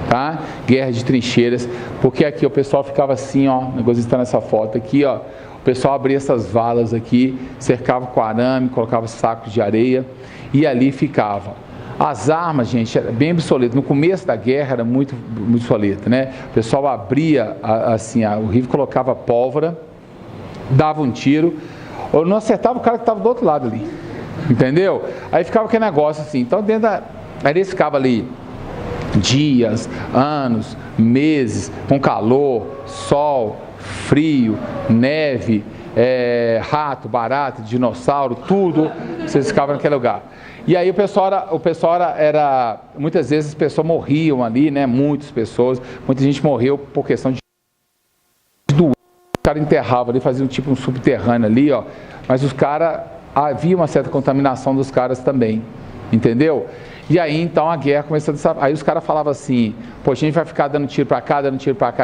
tá? Guerra de trincheiras, porque aqui o pessoal ficava assim, ó, o negócio está nessa foto aqui, ó. O pessoal abria essas valas aqui, cercava com arame, colocava sacos de areia e ali ficava. As armas, gente, era bem obsoleta. No começo da guerra era muito obsoleta, né? O pessoal abria assim, o rifle, colocava pólvora, dava um tiro, ou não acertava o cara que estava do outro lado ali, entendeu? Aí ficava aquele negócio assim. Então aí eles ficavam ali dias, anos, meses, com calor, sol, frio, neve, rato, barata, dinossauro, tudo, vocês ficavam naquele lugar. E aí o pessoal era muitas vezes as pessoas morriam ali, né? Muitas pessoas, muita gente morreu por questão de doença. O cara enterrava ali, fazia um subterrâneo ali, ó. Mas os caras, havia uma certa contaminação dos caras também, entendeu? E aí então a guerra começou a... Aí os caras falavam assim, pô, a gente vai ficar dando tiro pra cá,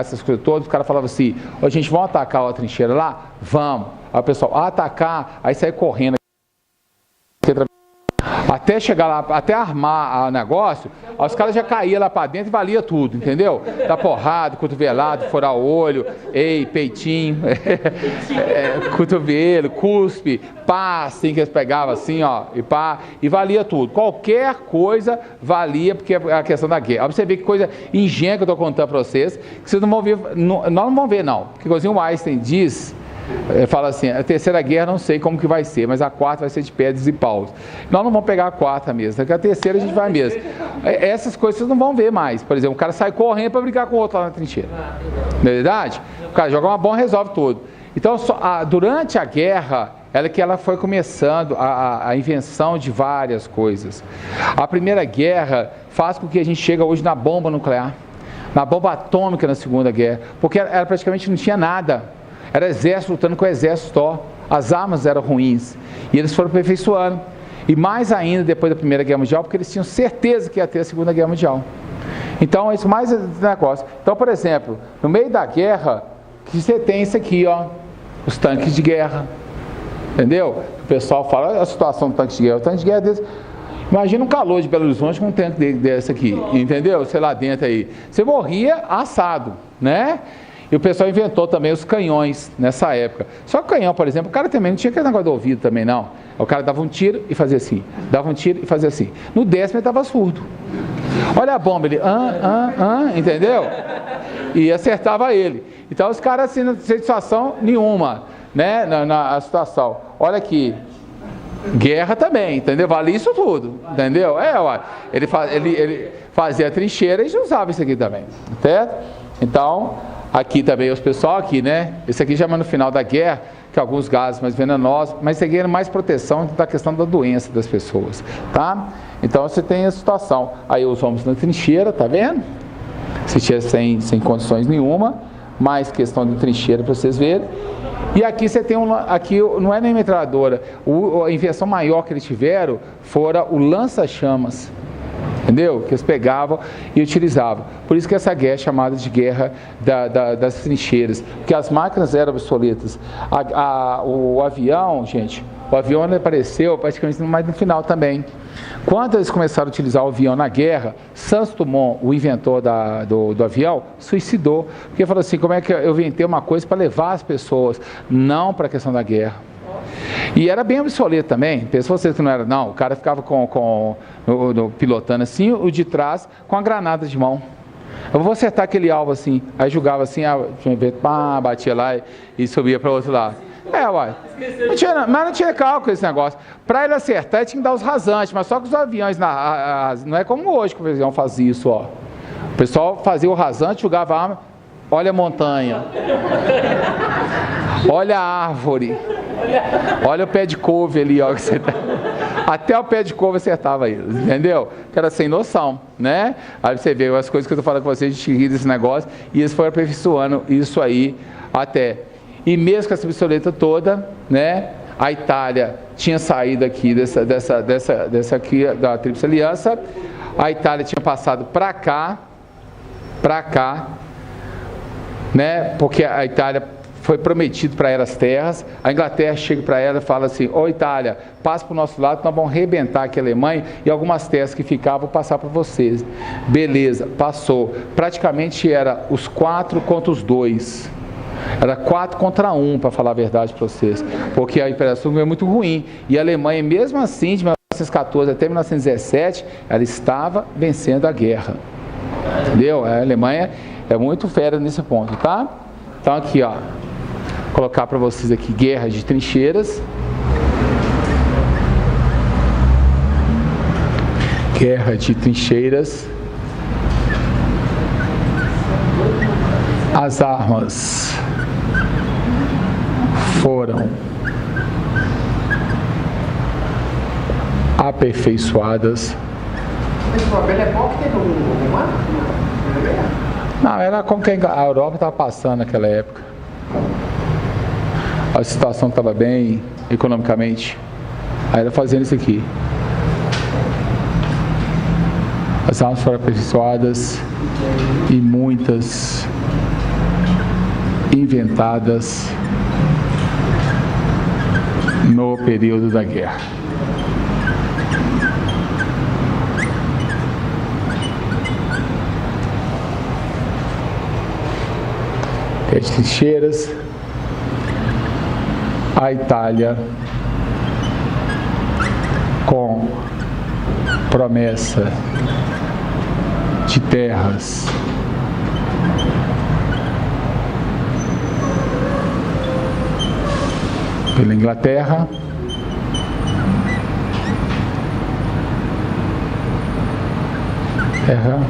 essas coisas todas. Os caras falavam assim, a gente vai atacar a trincheira lá? Vamos. Aí o pessoal, atacar, aí sai correndo. Até chegar lá, até armar o negócio, os caras já caíam lá para dentro e valia tudo, entendeu? Dá porrada, cotovelado, furar o olho, peitinho, cotovelo, cuspe, pá, assim que eles pegavam assim, ó, e pá, e valia tudo. Qualquer coisa valia, porque é a questão da guerra. Ó, pra você ver que coisa ingênua que eu estou contando para vocês, que vocês não vão ver, nós não vamos ver não, porque igualzinho o Einstein diz, fala assim, a terceira guerra não sei como que vai ser, mas a quarta vai ser de pedras e paus. Nós não vamos pegar a quarta mesmo, porque a terceira a gente vai mesmo. Essas coisas vocês não vão ver mais. Por exemplo, o cara sai correndo para brigar com o outro lá na trincheira. Não é verdade? O cara joga uma bomba e resolve tudo. Então, durante a guerra, ela foi começando a invenção de várias coisas. A primeira guerra faz com que a gente chegue hoje na bomba nuclear, na bomba atômica na Segunda Guerra, porque ela praticamente não tinha nada. Era exército lutando com exército só. As armas eram ruins. E eles foram aperfeiçoando. E mais ainda depois da Primeira Guerra Mundial, porque eles tinham certeza que ia ter a Segunda Guerra Mundial. Então, isso mais negócio. Então, por exemplo, no meio da guerra, que você tem isso aqui, ó, os tanques de guerra. Entendeu? O pessoal fala, olha a situação do tanque de guerra. O tanque de guerra desse... Imagina um calor de Belo Horizonte com um tanque desse aqui. Entendeu? Sei lá dentro aí. Você morria assado, né? E o pessoal inventou também os canhões nessa época. Só que o canhão, por exemplo, o cara também não tinha aquele negócio do ouvido também, não. O cara dava um tiro e fazia assim. Dava um tiro e fazia assim. No 10º ele estava surdo. Olha a bomba, ele, entendeu? E acertava ele. Então os caras assim, não tinha situação nenhuma, né, na situação. Olha aqui. Guerra também, entendeu? Vale isso tudo, entendeu? Ele fazia a trincheira e usava isso aqui também, certo? Então... Aqui também os pessoal aqui, né? Esse aqui já é no final da guerra, que alguns gases mais venenosos, mas isso aqui é mais proteção da questão da doença das pessoas, tá? Então você tem a situação. Aí os homens na trincheira, tá vendo? Se tinha sem condições nenhuma, mais questão de trincheira para vocês verem. E aqui você tem aqui não é nem metralhadora, a invenção maior que eles tiveram fora o lança-chamas. Entendeu? Que eles pegavam e utilizavam. Por isso que essa guerra é chamada de guerra das trincheiras. Porque as máquinas eram obsoletas. O avião, gente, o avião apareceu praticamente mais no final também. Quando eles começaram a utilizar o avião na guerra, Santos Dumont, o inventor do avião, suicidou. Porque falou assim, como é que eu inventei uma coisa para levar as pessoas, não para a questão da guerra. E era bem obsoleto também. Pensou vocês que não era, não. O cara ficava pilotando assim, o de trás com a granada de mão. Eu vou acertar aquele alvo assim. Aí jogava assim, batia lá e subia para o outro lado. Mas não tinha cálculo esse negócio. Para ele acertar, ele tinha que dar os rasantes. Mas só que os aviões, não é como hoje que o avião fazia isso, ó. O pessoal fazia o rasante, jogava a arma. Olha a montanha. Olha a árvore. Olha o pé de couve ali, ó. Até o pé de couve acertava eles, entendeu? Que era sem noção, né? Aí você vê as coisas que eu tô falando com vocês, a gente ri desse negócio, e eles foram aperfeiçoando isso aí até. E mesmo com essa obsoleta toda, né? A Itália tinha saído aqui dessa aqui, da Tríplice Aliança. A Itália tinha passado para cá, né? Porque a Itália foi prometido para ela as terras. A Inglaterra chega para ela e fala assim: ô Itália, passa para o nosso lado, nós vamos arrebentar aqui a Alemanha e algumas terras que ficavam vou passar para vocês. Beleza, passou. Praticamente era os 4 contra os 2. Era 4 contra 1, para falar a verdade para vocês, porque a Imperação é muito ruim, e a Alemanha, mesmo assim, de 1914 até 1917, ela estava vencendo a guerra, entendeu? A Alemanha é muito fera nesse ponto, tá? Então aqui, ó, vou colocar para vocês aqui, guerra de trincheiras, guerra de trincheiras, as armas foram aperfeiçoadas. Mas o Belle Époque teve algum marco? Não, era como que a Europa estava passando naquela época. A situação estava bem economicamente. Aí ela fazendo isso aqui. As armas foram aperfeiçoadas e muitas inventadas no período da guerra. As trincheiras, a Itália com promessa de terras pela Inglaterra, terra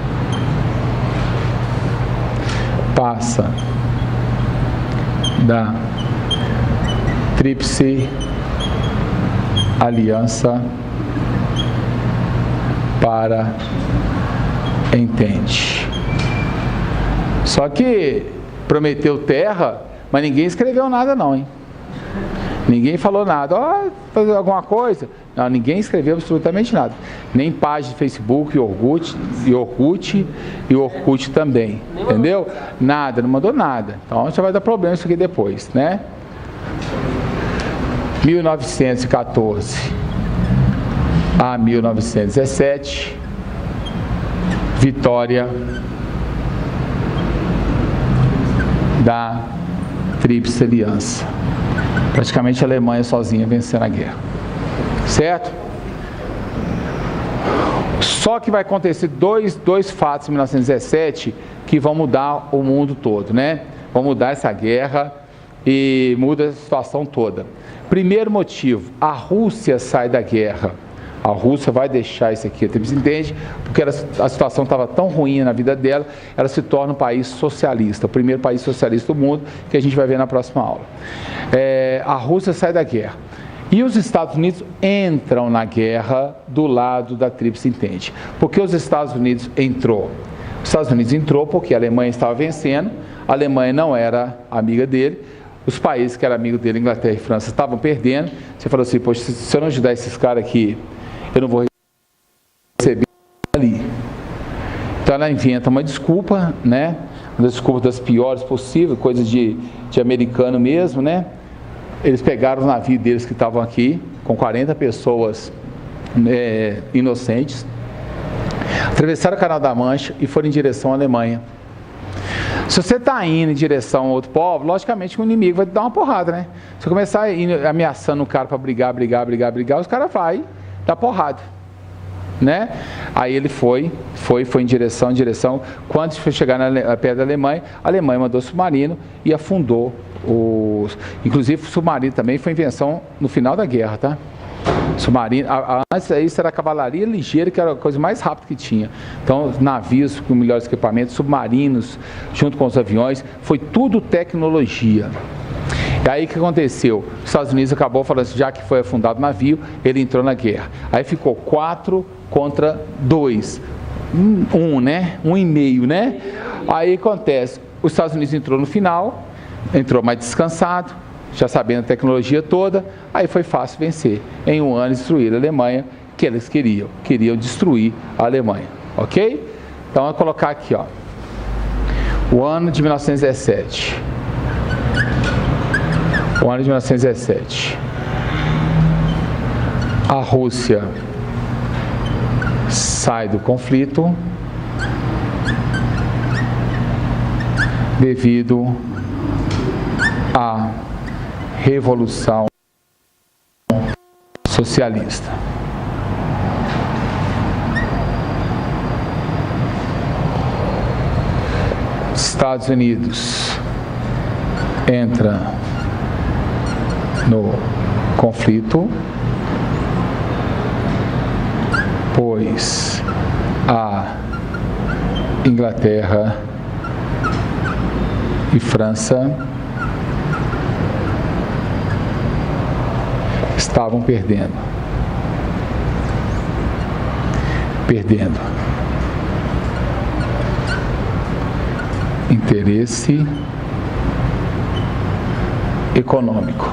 passa da Tríplice Aliança para Entente. Só que prometeu terra, mas ninguém escreveu nada não, hein? Ninguém falou nada. Ó, fazer alguma coisa? Não, ninguém escreveu absolutamente nada. Nem página de Facebook, e Orkut também. Entendeu? Nada, não mandou nada. Então já vai dar problema isso aqui depois, né? 1914 a 1917, vitória da Tríplice Aliança. Praticamente a Alemanha sozinha vencendo a guerra. Certo? Só que vai acontecer dois fatos em 1917 que vão mudar o mundo todo, né? Vão mudar essa guerra e muda a situação toda. Primeiro motivo, a Rússia sai da guerra. A Rússia vai deixar isso aqui, você entende? Porque a situação estava tão ruim na vida dela, ela se torna um país socialista, o primeiro país socialista do mundo, que a gente vai ver na próxima aula. A Rússia sai da guerra. E os Estados Unidos entram na guerra do lado da Tríplice Entente. Por que os Estados Unidos entrou? Os Estados Unidos entrou porque a Alemanha estava vencendo, a Alemanha não era amiga dele, os países que eram amigos dele, Inglaterra e França, estavam perdendo. Você falou assim, poxa, se eu não ajudar esses caras aqui, eu não vou receber ali. Então ela inventa uma desculpa, né? Uma desculpa das piores possíveis, coisa de americano mesmo, né? Eles pegaram o navio deles que estavam aqui, com 40 pessoas inocentes, atravessaram o Canal da Mancha e foram em direção à Alemanha. Se você está indo em direção a outro povo, logicamente o inimigo vai te dar uma porrada, né? Se você começar a ir ameaçando o cara para brigar, os caras vão dar porrada, né? Aí ele foi em direção. Quando foi chegar perto da Alemanha, a Alemanha mandou submarino e afundou inclusive o submarino também foi invenção no final da guerra, tá? Submarino, antes isso era a cavalaria ligeira, que era a coisa mais rápida que tinha. Então, navios com melhores equipamentos, submarinos, junto com os aviões, foi tudo tecnologia. E aí o que aconteceu? Os Estados Unidos acabou falando assim, já que foi afundado o navio, ele entrou na guerra. Aí ficou 4 contra 2. 1,5, né? Aí acontece, os Estados Unidos entrou no final, entrou mais descansado, já sabendo a tecnologia toda, aí foi fácil vencer. Em um ano destruir a Alemanha, que eles queriam destruir a Alemanha, ok? Então vou colocar aqui, ó, o ano de 1917. O ano de 1917. A Rússia sai do conflito devido à Revolução Socialista. Estados Unidos entra no conflito, pois a Inglaterra e França estavam perdendo. perdendo. Interesse econômico.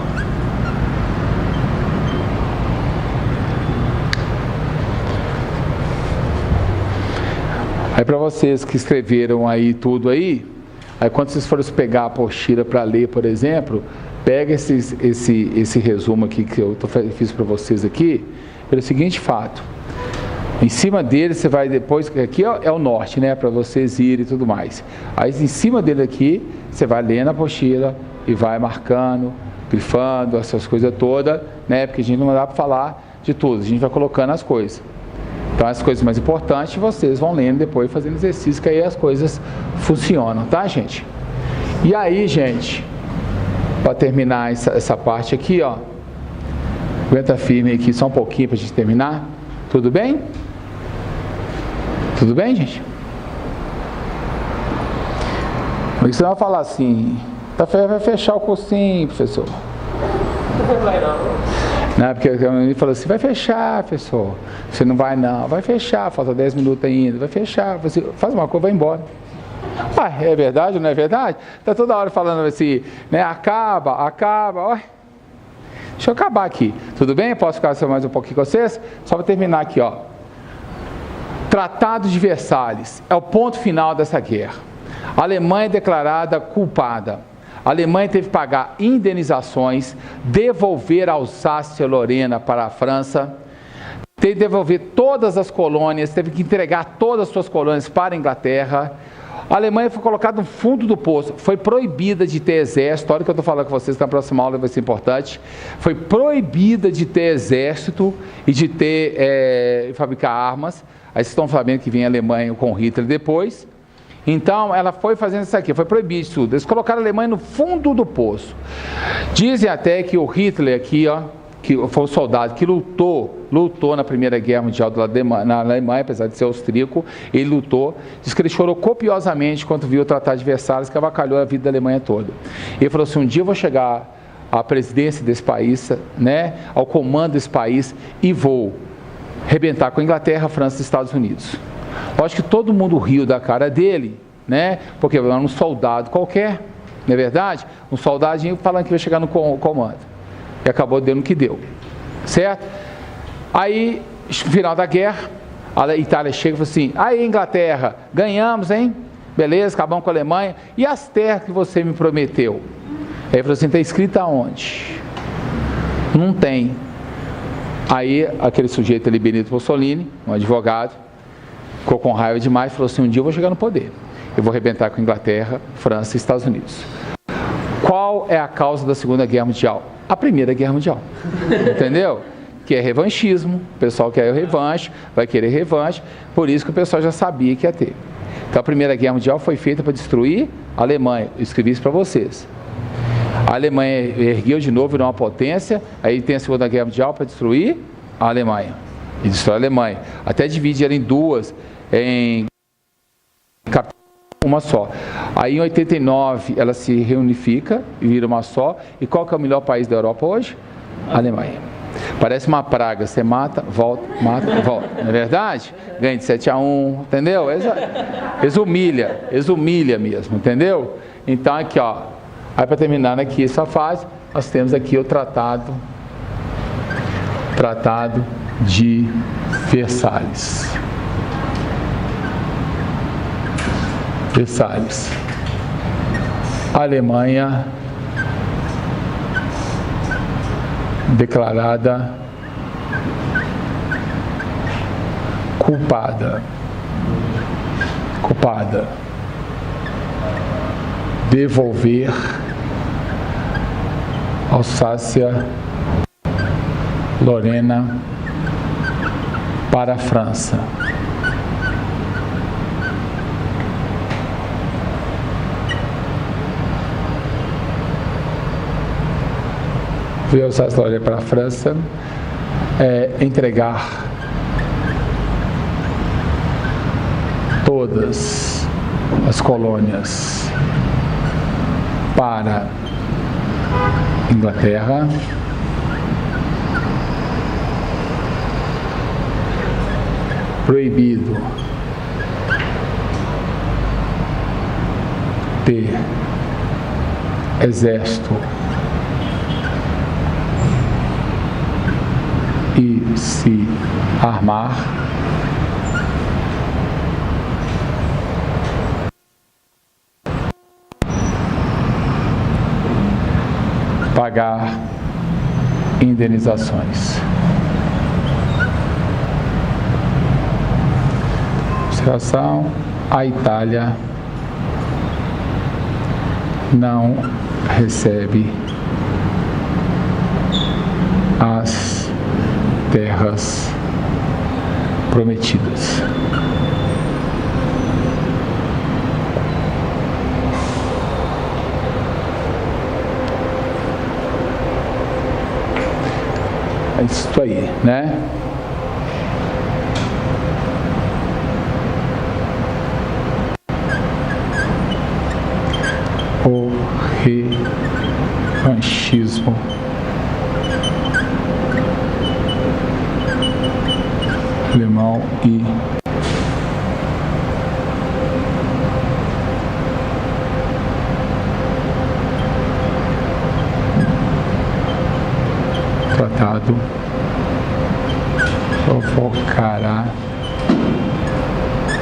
Aí para vocês que escreveram aí tudo aí quando vocês forem pegar a apostila para ler, por exemplo, pega esse resumo aqui que eu fiz para vocês aqui, pelo seguinte fato. Em cima dele você vai depois, aqui é o norte, né, para vocês irem e tudo mais. Aí em cima dele aqui, você vai lendo a apostila e vai marcando, grifando, essas coisas todas, né, porque a gente não dá para falar de tudo, a gente vai colocando as coisas. Então as coisas mais importantes vocês vão lendo depois, fazendo exercício, que aí as coisas funcionam, tá, gente? E aí, gente, para terminar essa parte aqui, ó, aguenta firme aqui só um pouquinho para a gente terminar, tudo bem? Tudo bem, gente? Você vai falar assim, vai fechar o cursinho, professor. Vai não. Não, porque ele falou assim, vai fechar, professor. Você não vai não, vai fechar, falta 10 minutos ainda, vai fechar. Você faz uma coisa, vai embora. Ah, é verdade ou não é verdade? Está toda hora falando assim, né? Acaba, ó. Deixa eu acabar aqui, tudo bem? Posso ficar mais um pouquinho com vocês? Só para terminar aqui, ó. Tratado de Versalhes é o ponto final dessa guerra. A Alemanha é declarada culpada. A Alemanha teve que pagar indenizações, devolver a Alsácia e Lorena para a França, teve que devolver todas as colônias, teve que entregar todas as suas colônias para a Inglaterra. A Alemanha foi colocada no fundo do poço, foi proibida de ter exército. Olha o que eu estou falando com vocês, na próxima aula vai ser importante. Foi proibida de ter exército e de fabricar armas. Aí vocês estão sabendo que vinha a Alemanha com Hitler depois. Então, ela foi fazendo isso aqui, foi proibido isso tudo. Eles colocaram a Alemanha no fundo do poço. Dizem até que o Hitler aqui, ó, que foi um soldado que lutou na Primeira Guerra Mundial na Alemanha, apesar de ser austríaco, ele lutou. Diz que ele chorou copiosamente quando viu o Tratado de Versalhes, que avacalhou a vida da Alemanha toda. Ele falou assim, um dia eu vou chegar à presidência desse país, né, ao comando desse país, e vou arrebentar com a Inglaterra, a França e os Estados Unidos. Eu acho que todo mundo riu da cara dele, né? Porque era um soldado qualquer, não é verdade? Um soldadinho falando que ia chegar no comando. E acabou dando o que deu, certo? Aí, no final da guerra, a Itália chega e fala assim, aí Inglaterra, ganhamos, hein? Beleza, acabamos com a Alemanha. E as terras que você me prometeu? Aí ele falou assim, está escrito aonde? Não tem. Aí, aquele sujeito ali, Benito Mussolini, um advogado, ficou com raiva demais, falou assim, um dia eu vou chegar no poder. Eu vou arrebentar com a Inglaterra, França e Estados Unidos. Qual é a causa da Segunda Guerra Mundial? A Primeira Guerra Mundial. Entendeu? Que é revanchismo, o pessoal quer revanche, vai querer revanche, por isso que o pessoal já sabia que ia ter. Então a Primeira Guerra Mundial foi feita para destruir a Alemanha. Eu escrevi isso para vocês. A Alemanha ergueu de novo, virou uma potência, aí tem a Segunda Guerra Mundial para destruir a Alemanha. E destrói a Alemanha. Até divide ela em duas, em uma só. Aí em 89 ela se reunifica e vira uma só. E qual que é o melhor país da Europa hoje? A Alemanha. Parece uma praga, você mata, volta, não é verdade? Ganha de 7-1, entendeu? Eles humilha mesmo, entendeu? Então aqui, ó, aí para terminar aqui essa fase, nós temos aqui o Tratado de Versalhes. A Alemanha declarada culpada. Devolver Alsácia, Lorena para a França. Alsácia, Lorena para a França é entregar todas as colônias para Inglaterra, proibido ter exército e se armar, pagar indenizações. Observação: a Itália não recebe as terras prometidas. É isso aí, né? O revanchismo alemão e tratado provocará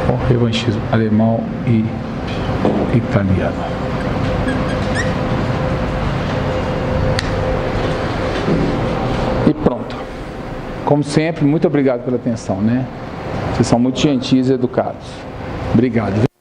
o revanchismo alemão e italiano. E pronto. Como sempre, muito obrigado pela atenção, né? Vocês são muito gentis e educados. Obrigado.